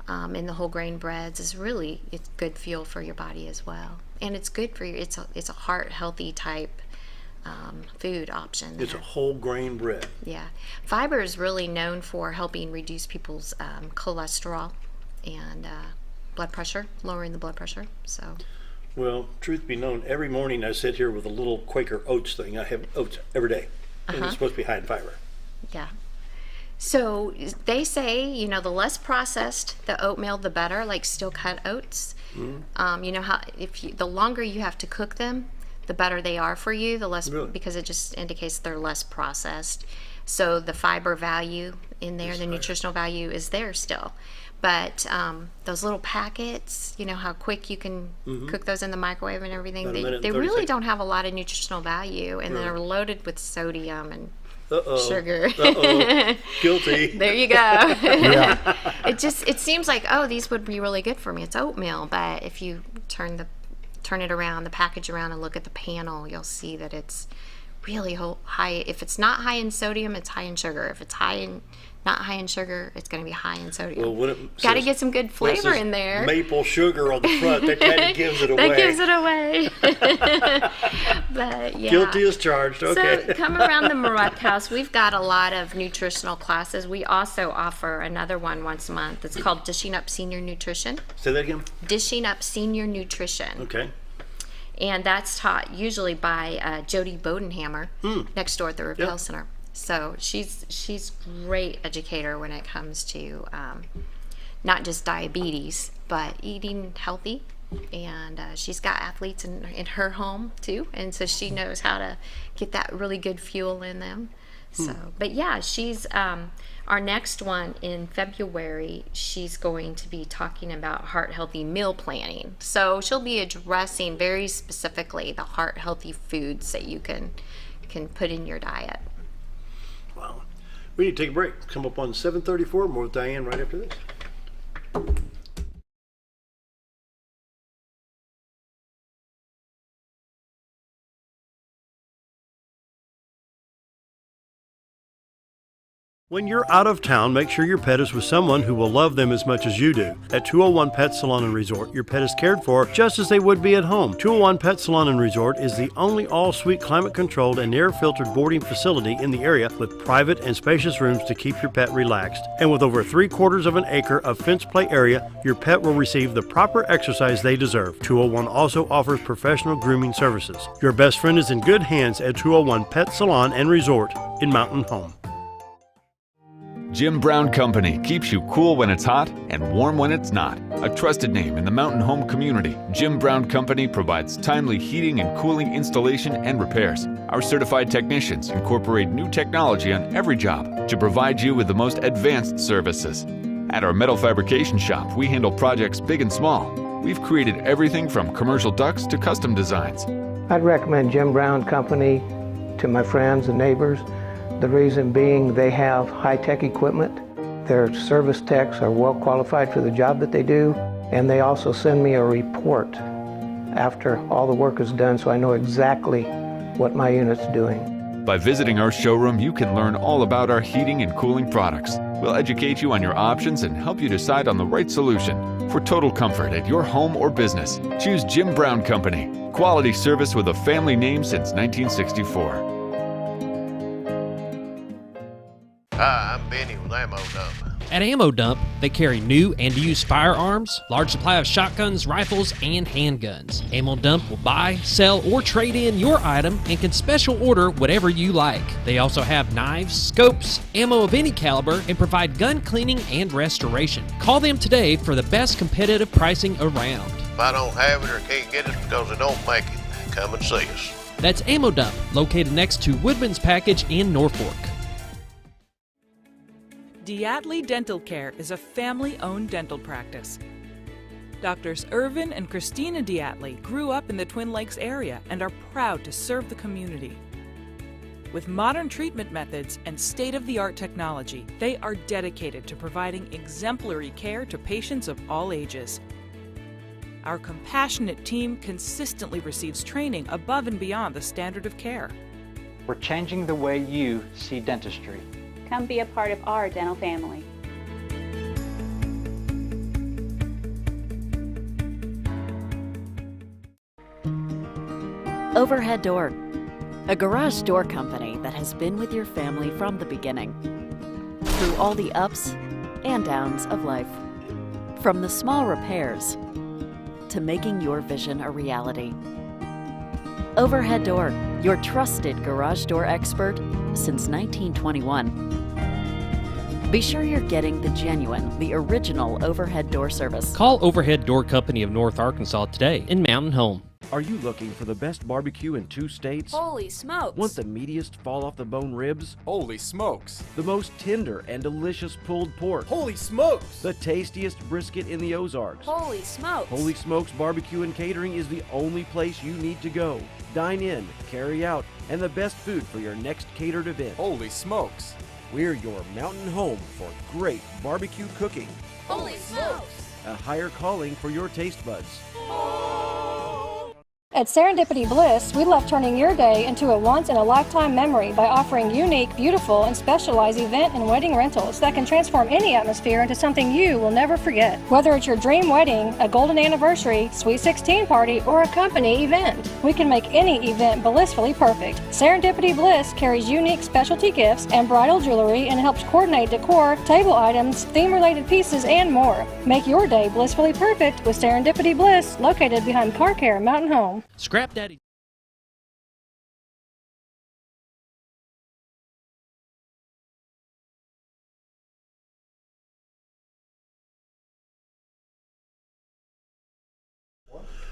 Speaker 6: in the whole grain breads it's good fuel for your body as well, and it's good for you. It's a heart healthy type food option.
Speaker 2: It's a whole grain bread.
Speaker 6: Yeah, fiber is really known for helping reduce people's cholesterol and blood pressure, lowering the blood pressure. So.
Speaker 2: Well, truth be known, every morning I sit here with a little Quaker oats thing. I have oats every day, and it's supposed to be high in fiber.
Speaker 6: Yeah. So they say, the less processed the oatmeal, the better. Like steel cut oats. The longer you have to cook them, the better they are for you. The less because it just indicates they're less processed. So the fiber value in there, the nutritional value is there still. But those little packets, how quick you can cook those in the microwave and everything,
Speaker 2: About a minute and
Speaker 6: they
Speaker 2: 30
Speaker 6: really
Speaker 2: seconds.
Speaker 6: don't have a lot of nutritional value, and they're loaded with sodium and sugar.
Speaker 2: Guilty.
Speaker 6: There you go.
Speaker 3: yeah,
Speaker 6: It seems like, these would be really good for me. It's oatmeal, but if you turn it around, the package around, and look at the panel, you'll see that it's really high. If it's not high in sodium, it's high in sugar. If it's not high in sugar, it's going to be high in sodium.
Speaker 2: Well, when it
Speaker 6: Got to
Speaker 2: says-
Speaker 6: get some good
Speaker 2: when it
Speaker 6: flavor
Speaker 2: says
Speaker 6: in there.
Speaker 2: Maple sugar on the front, that kind of gives it away.
Speaker 6: That gives it away. But yeah.
Speaker 2: Guilty as charged. Okay.
Speaker 6: So come around the Mruk house. We've got a lot of nutritional classes. We also offer another one once a month. It's called Dishing Up Senior Nutrition.
Speaker 2: Say that again.
Speaker 6: Dishing Up Senior Nutrition.
Speaker 2: Okay.
Speaker 6: And that's taught usually by Jody Bodenhammer next door at the Repair Center. So she's great educator when it comes to not just diabetes, but eating healthy. And she's got athletes in her home too, and so she knows how to get that really good fuel in them. So, but yeah, she's our next one in February. She's going to be talking about heart healthy meal planning. So she'll be addressing very specifically the heart healthy foods that you can put in your diet.
Speaker 2: Wow. We need to take a break. Come up on 7:34. More with Diahanne right after this. When you're out of town, make sure your pet is with someone who will love them as much as you do. At 201 Pet Salon and Resort, your pet is cared for just as they would be at home. 201 Pet Salon and Resort is the only all-suite climate-controlled and air-filtered boarding facility in the area with private and spacious rooms to keep your pet relaxed. And with over 3/4 of an acre of fenced play area, your pet will receive the proper exercise they deserve. 201 also offers professional grooming services. Your best friend is in good hands at 201 Pet Salon and Resort in Mountain Home.
Speaker 7: Jim Brown Company keeps you cool when it's hot and warm when it's not. A trusted name in the mountain home community, Jim Brown Company provides timely heating and cooling installation and repairs. Our certified technicians incorporate new technology on every job to provide you with the most advanced services. At our metal fabrication shop, we handle projects big and small. We've created everything from commercial ducts to custom designs.
Speaker 8: I'd recommend Jim Brown Company to my friends and neighbors. The reason being they have high-tech equipment. Their service techs are well qualified for the job that they do, and they also send me a report after all the work is done so I know exactly what my unit's doing.
Speaker 7: By visiting our showroom, you can learn all about our heating and cooling products. We'll educate you on your options and help you decide on the right solution. For total comfort at your home or business, choose Jim Brown Company. Quality service with a family name since 1964.
Speaker 9: Hi, I'm Benny with Ammo Dump.
Speaker 1: At Ammo Dump, they carry new and used firearms, large supply of shotguns, rifles, and handguns. Ammo Dump will buy, sell, or trade in your item and can special order whatever you like. They also have knives, scopes, ammo of any caliber, and provide gun cleaning and restoration. Call them today for the best competitive pricing around.
Speaker 9: If I don't have it or can't get it because they don't make it, come and see us.
Speaker 1: That's Ammo Dump, located next to Woodman's Package in Norfolk.
Speaker 10: Diahanne Dental Care is a family-owned dental practice. Doctors Irvin and Christina Diahanne grew up in the Twin Lakes area and are proud to serve the community. With modern treatment methods and state-of-the-art technology, they are dedicated to providing exemplary care to patients of all ages. Our compassionate team consistently receives training above and beyond the standard of care.
Speaker 11: We're changing the way you see dentistry.
Speaker 12: Come be a part of our dental family.
Speaker 13: Overhead Door, a garage door company that has been with your family from the beginning, through all the ups and downs of life. From the small repairs to making your vision a reality. Overhead Door, your trusted garage door expert since 1921. Be sure you're getting the genuine, the original overhead door service.
Speaker 1: Call Overhead Door Company of North Arkansas today in Mountain Home.
Speaker 14: Are you looking for the best barbecue in 2 states?
Speaker 15: Holy smokes!
Speaker 14: Want the meatiest fall-off-the-bone ribs?
Speaker 16: Holy smokes!
Speaker 14: The most tender and delicious pulled pork?
Speaker 16: Holy smokes!
Speaker 14: The tastiest brisket in the Ozarks?
Speaker 15: Holy smokes!
Speaker 14: Holy Smokes Barbecue and Catering is the only place you need to go. Dine in, carry out, and the best food for your next catered event.
Speaker 16: Holy smokes!
Speaker 14: We're your mountain home for great barbecue cooking.
Speaker 15: Holy smokes!
Speaker 14: A higher calling for your taste buds.
Speaker 17: At Serendipity Bliss, we love turning your day into a once-in-a-lifetime memory by offering unique, beautiful, and specialized event and wedding rentals that can transform any atmosphere into something you will never forget. Whether it's your dream wedding, a golden anniversary, sweet 16 party, or a company event, we can make any event blissfully perfect. Serendipity Bliss carries unique specialty gifts and bridal jewelry and helps coordinate decor, table items, theme-related pieces, and more. Make your day blissfully perfect with Serendipity Bliss, located behind Car Care Mountain Home.
Speaker 1: Scrap Daddy.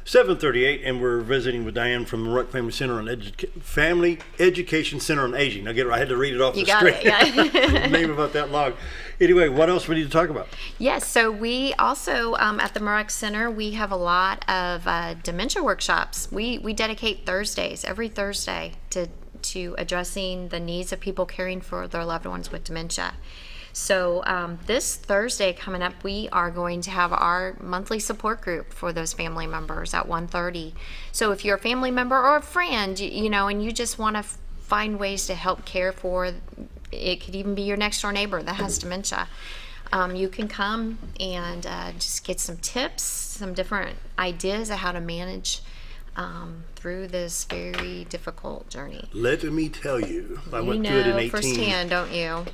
Speaker 2: $7:38, and we're visiting with Diahanne from the Mruk Family Center on Family Education Center on Aging. Now get it. I had to read it off the screen.
Speaker 6: Yeah.
Speaker 2: Name about that long. Anyway, what else we need to talk about?
Speaker 6: Yes, so we also at the Mruk Center we have a lot of dementia workshops. We dedicate Thursdays, every Thursday, to addressing the needs of people caring for their loved ones with dementia. So this Thursday coming up, we are going to have our monthly support group for those family members at 1:30. So if you're a family member or a friend, and you just want to find ways to help care for, it could even be your next door neighbor that has dementia, you can come and just get some tips, some different ideas of how to manage through this very difficult journey.
Speaker 2: Let me tell you, I went through it in 18.
Speaker 6: Firsthand, don't you?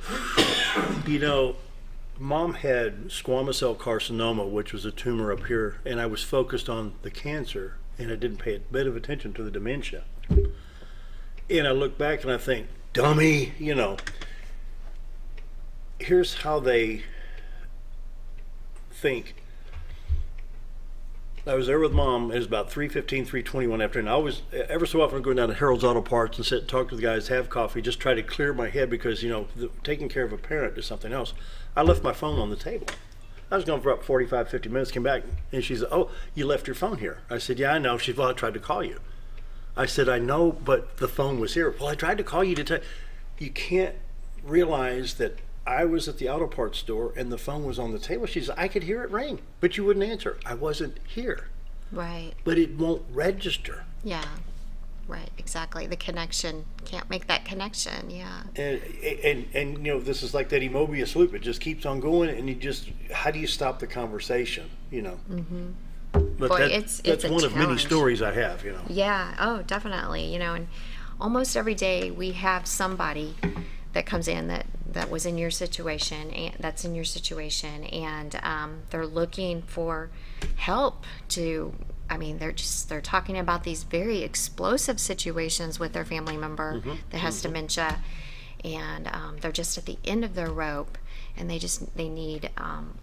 Speaker 2: Mom had squamous cell carcinoma, which was a tumor up here, and I was focused on the cancer, and I didn't pay a bit of attention to the dementia. And I look back and I think, dummy, here's how they think. I was there with Mom. It was about 3:15, 3:21 afternoon. I was ever so often going down to Harold's Auto Parts and sit and talk to the guys, have coffee, just try to clear my head because taking care of a parent is something else. I left my phone on the table. I was gone for about 45, 50 minutes, came back, and she said, oh, you left your phone here. I said, yeah, I know. She said, well, I tried to call you. I said, I know, but the phone was here. Well, I tried to call you to tell you. Can't realize that I was at the auto parts store and the phone was on the table. She said, I could hear it ring, but you wouldn't answer. I wasn't here.
Speaker 6: Right.
Speaker 2: But it won't register.
Speaker 6: Yeah. Right, exactly. The connection, can't make that connection, yeah.
Speaker 2: And you know, this is like that Mobius loop. It just keeps on going, and you just, how do you stop the conversation, you know?
Speaker 6: Mm-hmm.
Speaker 2: But
Speaker 6: Boy,
Speaker 2: that's
Speaker 6: it's
Speaker 2: one
Speaker 6: a
Speaker 2: of many
Speaker 6: challenge.
Speaker 2: stories I have, you know.
Speaker 6: Yeah, oh, definitely, you know, and almost every day we have somebody that comes in that was in your situation, and that's in your situation, and they're looking for help to, I mean, they're talking about these very explosive situations with their family member that has dementia, and they're just at the end of their rope, and they need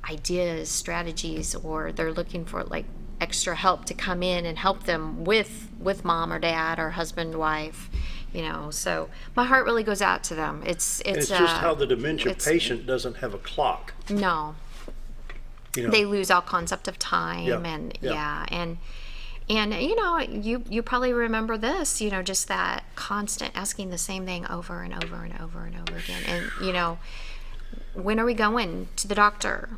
Speaker 6: ideas, strategies, or they're looking for like extra help to come in and help them with mom or dad or husband, wife, you know. So my heart really goes out to them. It's
Speaker 2: just how the dementia patient doesn't have a clock.
Speaker 6: No.
Speaker 2: You know.
Speaker 6: They lose all concept of time, and you know, you probably remember this, you know, just that constant asking the same thing over and over and over and over again, and you know, when are we going to the doctor,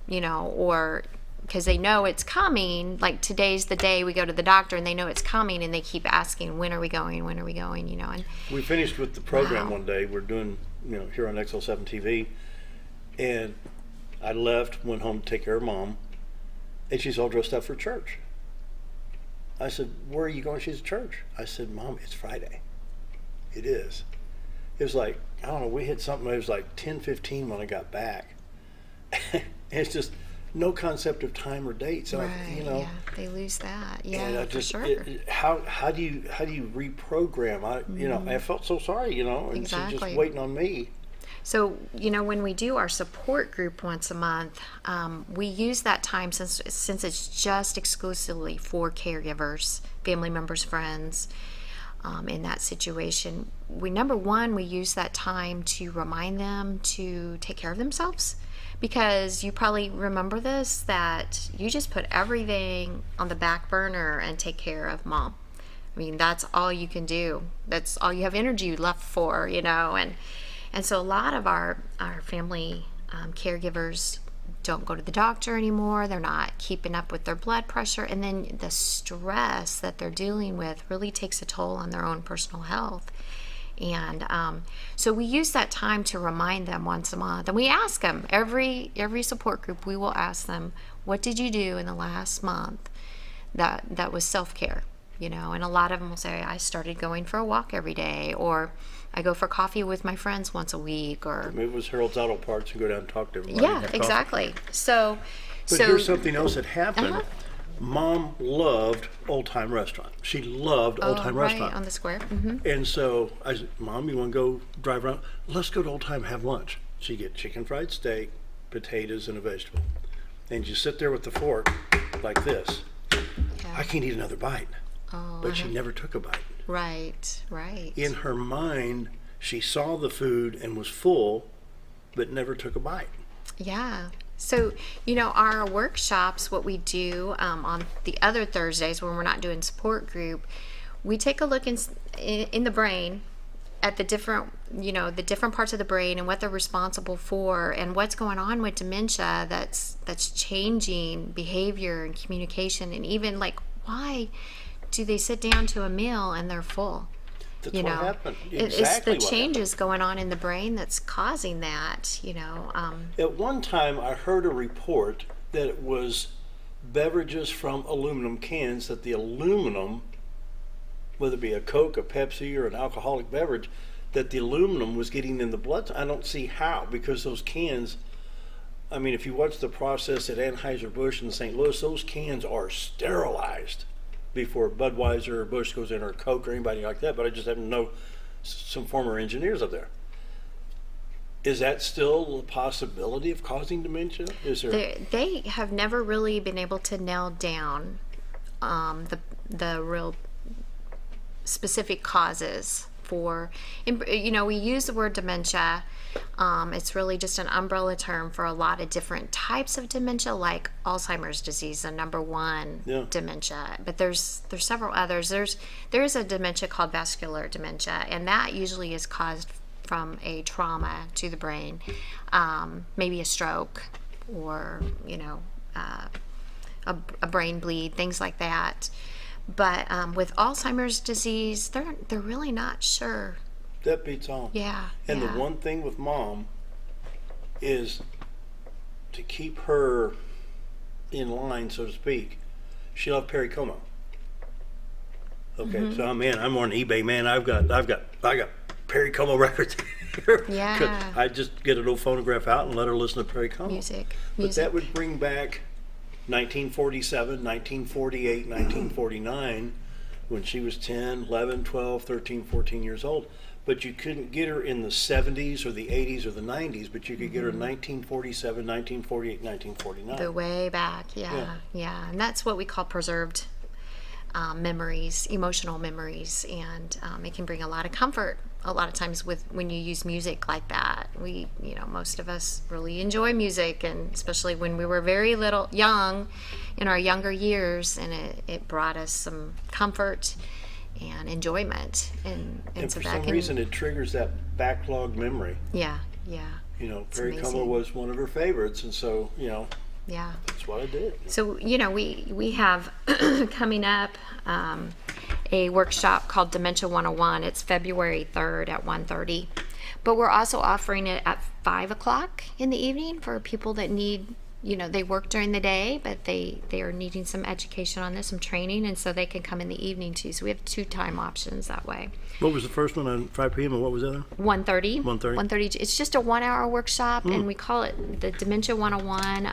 Speaker 6: you know, or because they know it's coming, like today's the day we go to the doctor, and they know it's coming, and they keep asking, when are we going, you know. And
Speaker 2: we finished with the program one day. We're doing, you know, here on XL7 TV, and I left, went home to take care of mom, and she's all dressed up for church. I said, where are you going? She's at church. I said, Mom, it's Friday. It is. It was like, I don't know, we hit something, it was like 10:15 when I got back. And it's just no concept of time or date. So, you know.
Speaker 6: Yeah, they lose that.
Speaker 2: And
Speaker 6: Yeah,
Speaker 2: for
Speaker 6: sure.
Speaker 2: How do you reprogram? You know, I felt so sorry, you know, and she's just waiting on me.
Speaker 6: So, you know, when we do our support group once a month, we use that time since it's just exclusively for caregivers, family members, friends, in that situation. Number one, we use that time to remind them to take care of themselves, because you probably remember this, that you just put everything on the back burner and take care of mom. I mean, that's all you can do. That's all you have energy left for, you know, and so a lot of our family caregivers don't go to the doctor anymore. They're not keeping up with their blood pressure. And then the stress that they're dealing with really takes a toll on their own personal health. And so we use that time to remind them once a month. And we ask them, every support group, we will ask them, what did you do in the last month that was self-care? You know, and a lot of them will say, I started going for a walk every day, or I go for coffee with my friends once a week, or
Speaker 2: It was Harold's Auto Parts and go down and talk to everybody.
Speaker 6: yeah, exactly. So
Speaker 2: here's something else that happened. Mom loved Old Time Restaurant. She loved Old Time Restaurant.
Speaker 6: On the square.
Speaker 2: And so I said, Mom, you want to go drive around? Let's go to Old Time and have lunch. So you get chicken fried steak, potatoes, and a vegetable. And you sit there with the fork like this. I can't eat another bite. But she never took a bite.
Speaker 6: Right.
Speaker 2: In her mind, she saw the food and was full, but never took a bite.
Speaker 6: Yeah. So, you know, our workshops, what we do on the other Thursdays when we're not doing support group, we take a look in the brain at the different, you know, the different parts of the brain and what they're responsible for, and what's going on with dementia that's changing behavior and communication, and even like, why do they sit down to a meal and they're full?
Speaker 2: That's
Speaker 6: you
Speaker 2: what
Speaker 6: know,
Speaker 2: happened.
Speaker 6: it's
Speaker 2: Exactly
Speaker 6: the
Speaker 2: what
Speaker 6: changes going on in the brain that's causing that, you know.
Speaker 2: At one time, I heard a report that it was beverages from aluminum cans, that the aluminum, whether it be a Coke, a Pepsi, or an alcoholic beverage, that the aluminum was getting in the blood. I don't see how, because those cans, I mean, if you watch the process at Anheuser-Busch in St. Louis, those cans are sterilized before Budweiser or Busch goes in, or Coke or anybody like that. But I just happen to know some former engineers up there. Is that still a possibility of causing dementia? Is there?
Speaker 6: They have never really been able to nail down the real specific causes for, you know, we use the word dementia, It's really just an umbrella term for a lot of different types of dementia, like Alzheimer's disease, the number one dementia. But there's several others. There is a dementia called vascular dementia, and that usually is caused from a trauma to the brain, maybe a stroke or a brain bleed, things like that. But with Alzheimer's disease, they're really not sure.
Speaker 2: That beats all.
Speaker 6: Yeah.
Speaker 2: And the one thing with Mom is to keep her in line, so to speak. She loved Perry Como. Okay, so I'm on eBay, man. I got Perry Como records here.
Speaker 6: Yeah.
Speaker 2: 'Cause I just get an old phonograph out and let her listen to Perry Como.
Speaker 6: Music.
Speaker 2: But that would bring back 1947, 1948, 1949, when she was 10, 11, 12, 13, 14 years old. But you couldn't get her in the 70s or the 80s or the 90s, but you could get her in 1947, 1948, 1949.
Speaker 6: The way back, yeah. And that's what we call preserved memories, emotional memories, and it can bring a lot of comfort a lot of times when you use music like that. We, most of us really enjoy music, and especially when we were very young, in our younger years, and it brought us some comfort and enjoyment, and so
Speaker 2: for
Speaker 6: that
Speaker 2: some reason it triggers that backlogged memory.
Speaker 6: Yeah.
Speaker 2: Perry Como was one of her favorites, and so
Speaker 6: yeah,
Speaker 2: that's what I did.
Speaker 6: So we have coming up a workshop called Dementia 101. It's February 3rd at 1:30, but we're also offering it at 5 o'clock in the evening for people that need, they work during the day, but they are needing some education on this, some training, and so they can come in the evening too. So we have 2 time options that way.
Speaker 2: What was the first one on 5 p.m. and what was the other?
Speaker 6: 1:30.
Speaker 2: 1:30.
Speaker 6: 1:30. It's just a 1-hour workshop, and we call it the Dementia 101,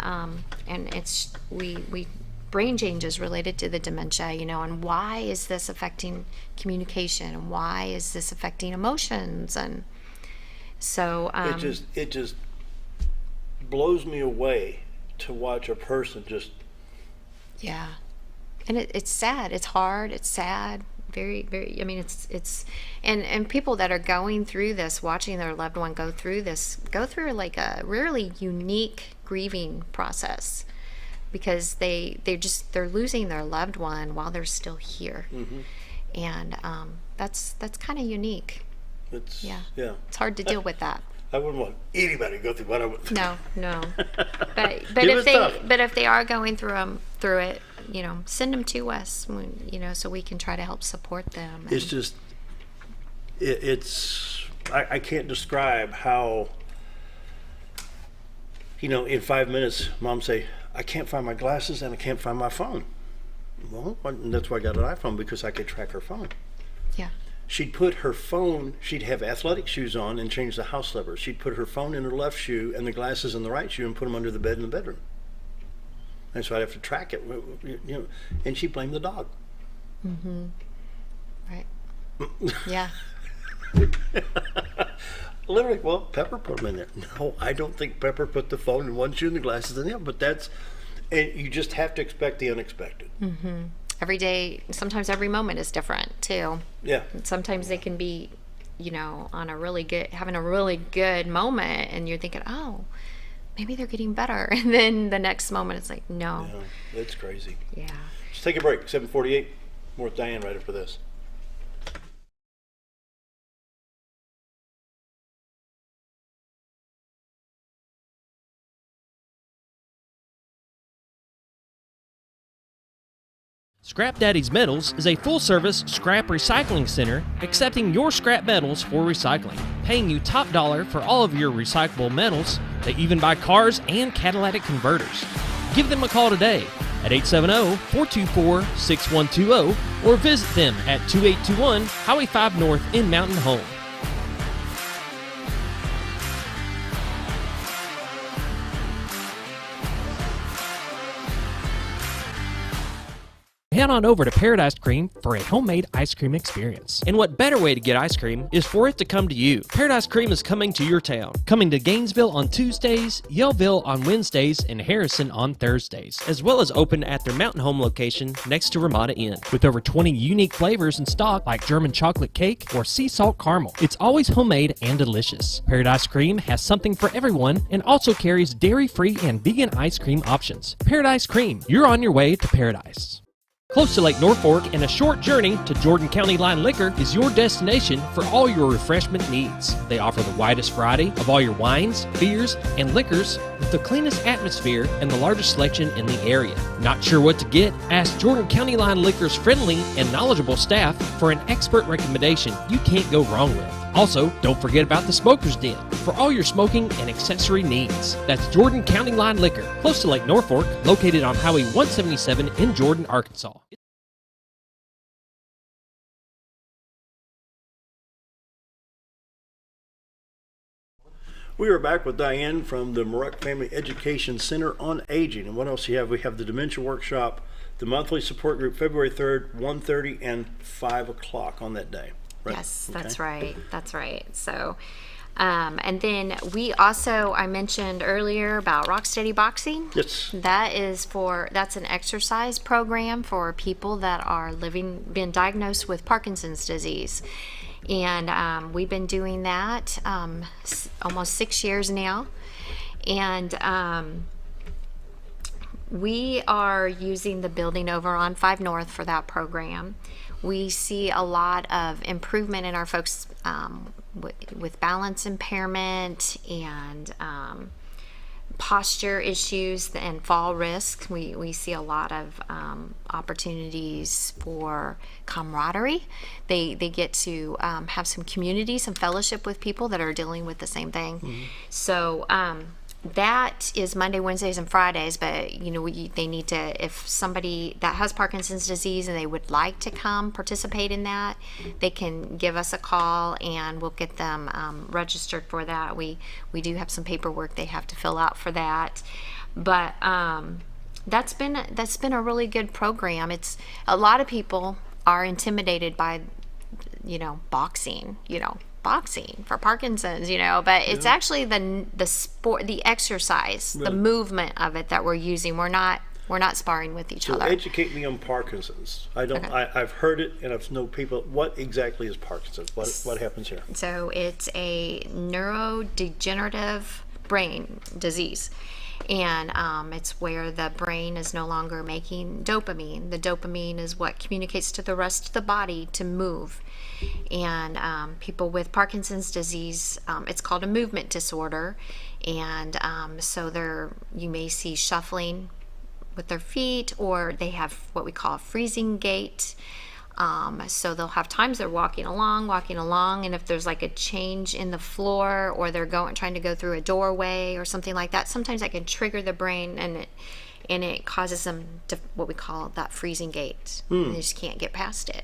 Speaker 6: and it's we brain changes related to the dementia, and why is this affecting communication, and why is this affecting emotions, and so
Speaker 2: it just blows me away to watch a person just
Speaker 6: and it's sad, it's hard, it's sad, very, very, it's and people that are going through this, watching their loved one go through like a really unique grieving process, because they're losing their loved one while they're still here. And that's kind of unique. It's hard to deal with that.
Speaker 2: I wouldn't want anybody to go through what I went through.
Speaker 6: No. But if they are going through it, send them to us, so we can try to help support them.
Speaker 2: It's just, I can't describe how, in 5 minutes, Mom say, I can't find my glasses and I can't find my phone. Well, that's why I got an iPhone, because I could track her phone.
Speaker 6: Yeah.
Speaker 2: She'd put her phone, she'd have athletic shoes on and change the house slippers. She'd put her phone in her left shoe and the glasses in the right shoe and put them under the bed in the bedroom. And so I'd have to track it, and she blamed the dog.
Speaker 6: Right. Yeah.
Speaker 2: Literally, well, Pepper put them in there. No, I don't think Pepper put the phone in one shoe and the glasses in the other, but and you just have to expect the unexpected.
Speaker 6: Every day, sometimes every moment is different too.
Speaker 2: Yeah.
Speaker 6: And sometimes they can be, having a really good moment, and you're thinking, oh, maybe they're getting better, and then the next moment it's like, no.
Speaker 2: Yeah, that's crazy.
Speaker 6: Yeah.
Speaker 2: Let's take a break. 7:48. More with Diahanne right after this.
Speaker 1: Scrap Daddy's Metals is a full-service scrap recycling center accepting your scrap metals for recycling, paying you top dollar for all of your recyclable metals. They even buy cars and catalytic converters. Give them a call today at 870-424-6120 or visit them at 2821 Highway 5 North in Mountain Home. head on over to Paradise Cream for a homemade ice cream experience. And what better way to get ice cream is for it to come to you. Paradise Cream is coming to your town. Coming to Gainesville on Tuesdays, Yellville on Wednesdays, and Harrison on Thursdays, as well as open at their Mountain Home location next to Ramada Inn. With over 20 unique flavors in stock like German chocolate cake or sea salt caramel. It's always homemade and delicious. Paradise Cream has something for everyone and also carries dairy-free and vegan ice cream options. Paradise Cream, you're on your way to paradise. Close to Lake Norfolk and a short journey to Jordan County Line Liquor is your destination for all your refreshment needs. They offer the widest variety of all your wines, beers, and liquors with the cleanest atmosphere and the largest selection in the area. Not sure what to get? Ask Jordan County Line Liquor's friendly and knowledgeable staff for an expert recommendation you can't go wrong with. Also, don't forget about the Smoker's Den for all your smoking and accessory needs. That's Jordan County Line Liquor, close to Lake Norfolk, located on Highway 177 in Jordan, Arkansas.
Speaker 2: We are back with Diahanne from the Mruk Family Education Center on Aging. And what else do you have? We have the Dementia Workshop, the monthly support group, February 3rd, 1:30 and 5 o'clock on that day. Right?
Speaker 6: Yes,
Speaker 2: Okay.
Speaker 6: that's right. That's right. So, and then we also, I mentioned earlier about Rocksteady Boxing.
Speaker 2: Yes.
Speaker 6: That's an exercise program for people that are been diagnosed with Parkinson's disease. And we've been doing that almost 6 years now. And we are using the building over on 5 North for that program. We see a lot of improvement in our folks with balance impairment and posture issues and fall risk. We see a lot of opportunities for camaraderie. They get to have some community, some fellowship with people that are dealing with the same thing. Mm-hmm. So that is Monday, Wednesdays, and Fridays, but they need to, if somebody that has Parkinson's disease and they would like to come participate in that, they can give us a call and we'll get them registered for that. We do have some paperwork they have to fill out for that, but that's been a really good program. It's a lot of people are intimidated by boxing for Parkinson's, but it's actually the sport, the exercise, the movement of it that we're using. We're not sparring with each other.
Speaker 2: Educate me on Parkinson's. I've heard it and I've known people. What exactly is Parkinson's? What happens here?
Speaker 6: So it's a neurodegenerative brain disease. And it's where the brain is no longer making dopamine. The dopamine is what communicates to the rest of the body to move. And people with Parkinson's disease, it's called a movement disorder. And so you may see shuffling with their feet, or they have what we call a freezing gait. So they'll have times they're walking along, and if there's like a change in the floor, or they're trying to go through a doorway or something like that, sometimes that can trigger the brain, and it causes them to what we call that freezing gait. And they just can't get past it.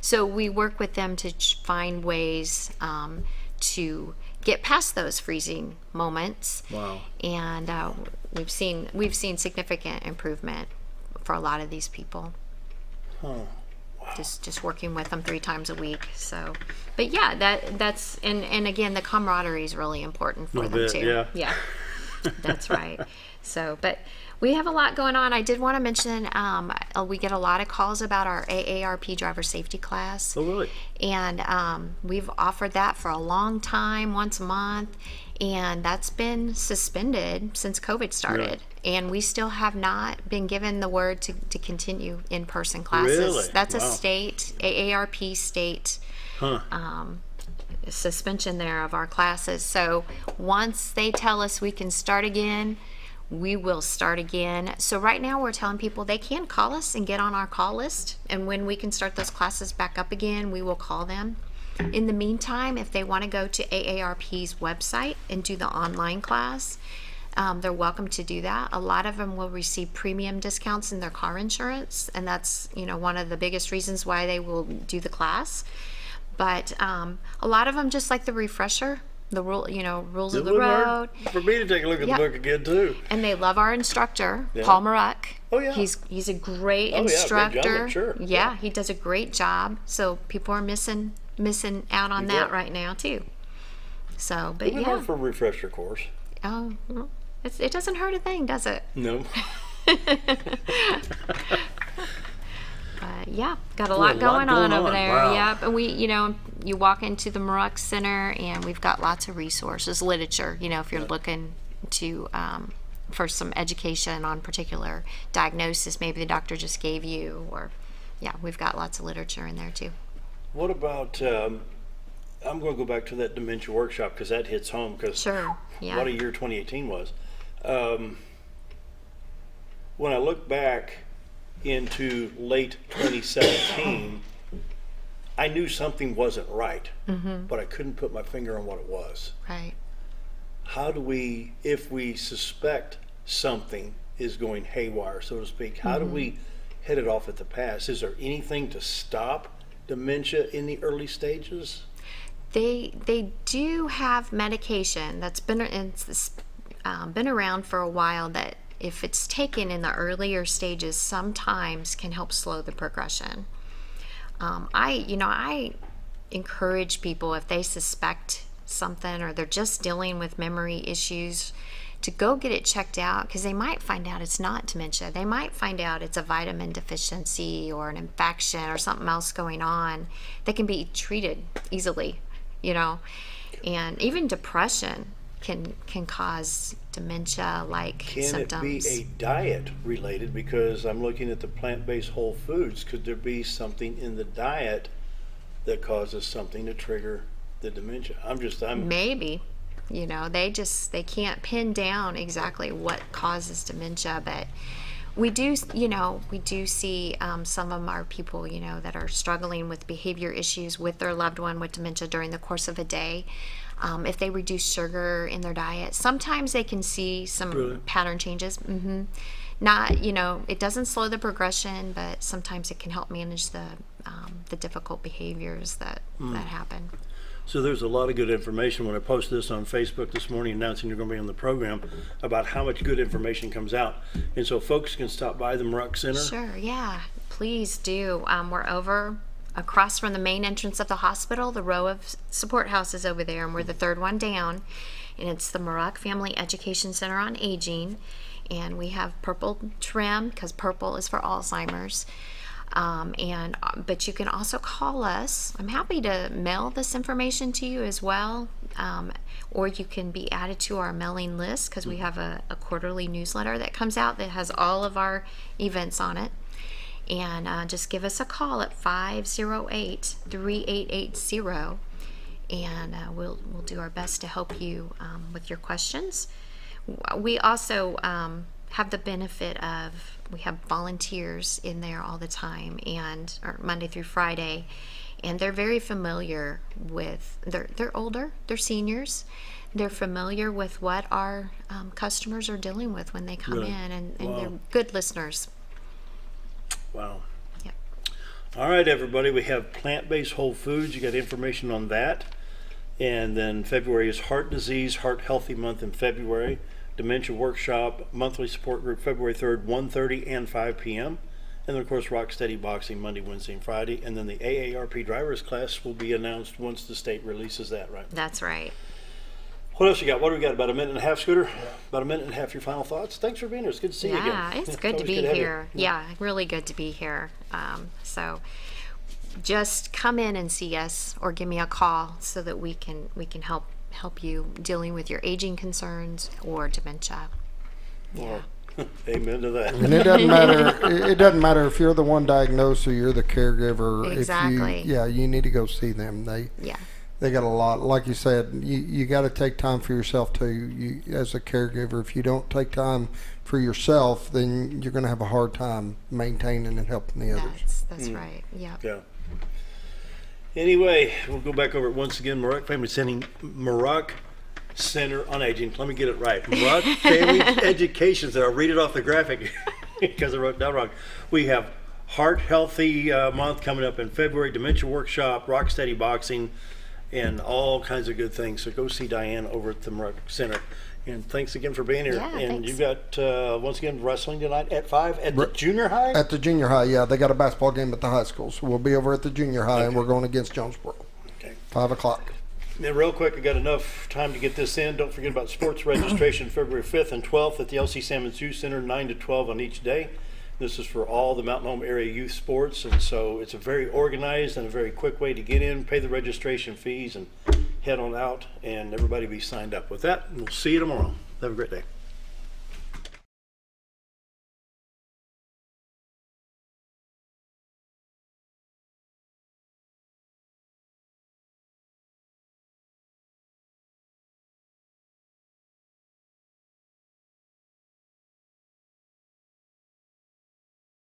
Speaker 6: So we work with them to find ways to get past those freezing moments.
Speaker 2: Wow. And
Speaker 6: we've seen significant improvement for a lot of these people.
Speaker 2: Huh.
Speaker 6: Just working with them 3 times a week. So, but yeah, that's and again, the camaraderie is really important for them too. Yeah, that's right. So, but we have a lot going on. I did want to mention we get a lot of calls about our AARP driver safety class.
Speaker 2: Oh, really?
Speaker 6: And we've offered that for a long time, once a month, and that's been suspended since COVID started. Really? And we still have not been given the word to continue in-person classes.
Speaker 2: Really?
Speaker 6: That's a state, AARP state suspension there of our classes. So once they tell us we can start again, we will start again. So right now we're telling people they can call us and get on our call list. And when we can start those classes back up again, we will call them. In the meantime, if they want to go to AARP's website and do the online class, they're welcome to do that. A lot of them will receive premium discounts in their car insurance, and that's one of the biggest reasons why they will do the class. But a lot of them just like the refresher the rules
Speaker 2: It
Speaker 6: of the
Speaker 2: wouldn't
Speaker 6: road.
Speaker 2: hurt for me to take a look at the book again too.
Speaker 6: And they love our instructor,
Speaker 2: Yeah.
Speaker 6: Paul Mruk.
Speaker 2: Oh yeah,
Speaker 6: he's a great
Speaker 2: Oh, yeah, great
Speaker 6: instructor.
Speaker 2: gentleman, sure.
Speaker 6: Yeah, he does a great job. So people are missing out on
Speaker 2: You
Speaker 6: that
Speaker 2: bet.
Speaker 6: right now too. So, but
Speaker 2: It would
Speaker 6: yeah.
Speaker 2: hurt for a refresher course.
Speaker 6: Oh, well, it doesn't hurt a thing, does it?
Speaker 2: No.
Speaker 6: But yeah, got a lot going on over there.
Speaker 2: Wow.
Speaker 6: Yep, and you walk into the Mruk Center, and we've got lots of resources, literature. If you're looking to for some education on particular diagnosis, maybe the doctor just gave you, or we've got lots of literature in there too.
Speaker 2: What about? I'm going to go back to that dementia workshop because that hits home. Because
Speaker 6: Sure. Yeah.
Speaker 2: what a year 2018 was. When I look back into late 2017, I knew something wasn't right, but I couldn't put my finger on what it was.
Speaker 6: Right.
Speaker 2: How do we, if we suspect something is going haywire, so to speak, how do we head it off at the pass? Is there anything to stop dementia in the early stages?
Speaker 6: They do have medication that's been around for a while that, if it's taken in the earlier stages, sometimes can help slow the progression. I encourage people, if they suspect something or they're just dealing with memory issues, to go get it checked out, because they might find out it's not dementia. They might find out it's a vitamin deficiency or an infection or something else going on that can be treated easily, and even depression can cause dementia-like symptoms.
Speaker 2: Can it be a diet related? Because I'm looking at the plant-based whole foods. Could there be something in the diet that causes something to trigger the dementia? I'm
Speaker 6: maybe, they can't pin down exactly what causes dementia, but we do see some of our people, that are struggling with behavior issues with their loved one with dementia during the course of a day. If they reduce sugar in their diet, sometimes they can see some pattern changes. Not, it doesn't slow the progression, but sometimes it can help manage the difficult behaviors that happen.
Speaker 2: So there's a lot of good information. When I posted this on Facebook this morning announcing you're going to be on the program, about how much good information comes out. And so folks can stop by the Mruk Center.
Speaker 6: Sure, yeah, please do. We're over across from the main entrance of the hospital, the row of support houses over there, and we're the third one down. And it's the Mruk Family Education Center on Aging. And we have purple trim, because purple is for Alzheimer's. But you can also call us. I'm happy to mail this information to you as well, or you can be added to our mailing list, because we have a quarterly newsletter that comes out that has all of our events on it. And just give us a call at 508-3880, and we'll do our best to help you with your questions. We also have the benefit of, we have volunteers in there all the time, and Monday through Friday, and they're very familiar with, they're older, they're seniors, they're familiar with what our customers are dealing with when they come in, and they're good listeners.
Speaker 2: Wow.
Speaker 6: Yep.
Speaker 2: All right, everybody, we have plant-based whole foods. You got information on that. And then February is Heart Disease, Heart Healthy Month in February. Dementia Workshop, monthly support group, February 3rd, 1:30 and 5 p.m. And then, of course, Rock Steady Boxing, Monday, Wednesday, and Friday. And then the AARP driver's class will be announced once the state releases that, right?
Speaker 6: That's right.
Speaker 2: What else you got? What do we got? About a minute and a half, Scooter? About a minute and a half, your final thoughts? Thanks for being here. It's good to see you again.
Speaker 6: Yeah, it's good to be here. Yeah, really good to be here. So just come in and see us, or give me a call, so that we can help you dealing with your aging concerns or dementia.
Speaker 2: Yeah. Well, amen to that.
Speaker 3: And it doesn't matter. It doesn't matter if you're the one diagnosed or you're the caregiver.
Speaker 6: Exactly.
Speaker 3: You need to go see them. They got a lot. Like you said, you got to take time for yourself too. You, as a caregiver, if you don't take time for yourself, then you're going to have a hard time maintaining and helping the others.
Speaker 6: That's right. Yeah.
Speaker 2: Yeah. Anyway, we'll go back over it once again. Mruk Family Center on Aging. Let me get it right. Mruk Family Education Center. I'll read it off the graphic because I wrote it down wrong. We have Heart Healthy Month coming up in February, Dementia Workshop, Rock Steady Boxing, and all kinds of good things. So go see Diane over at the Mruk Center. And thanks again for being here.
Speaker 6: Yeah,
Speaker 2: and
Speaker 6: thanks.
Speaker 2: you've got, once again, wrestling tonight at 5 at the junior high?
Speaker 3: At the junior high, yeah. They got a basketball game at the high school. So we'll be over at the junior high, and we're going against Jonesboro.
Speaker 2: Okay.
Speaker 3: 5 o'clock.
Speaker 2: And real quick, I got enough time to get this in. Don't forget about sports registration February 5th and 12th at the LC Salmons Youth Center, 9 to 12 on each day. This is for all the Mountain Home area youth sports, and so it's a very organized and a very quick way to get in, pay the registration fees, and head on out, and everybody be signed up. With that, we'll see you tomorrow. Have a great day.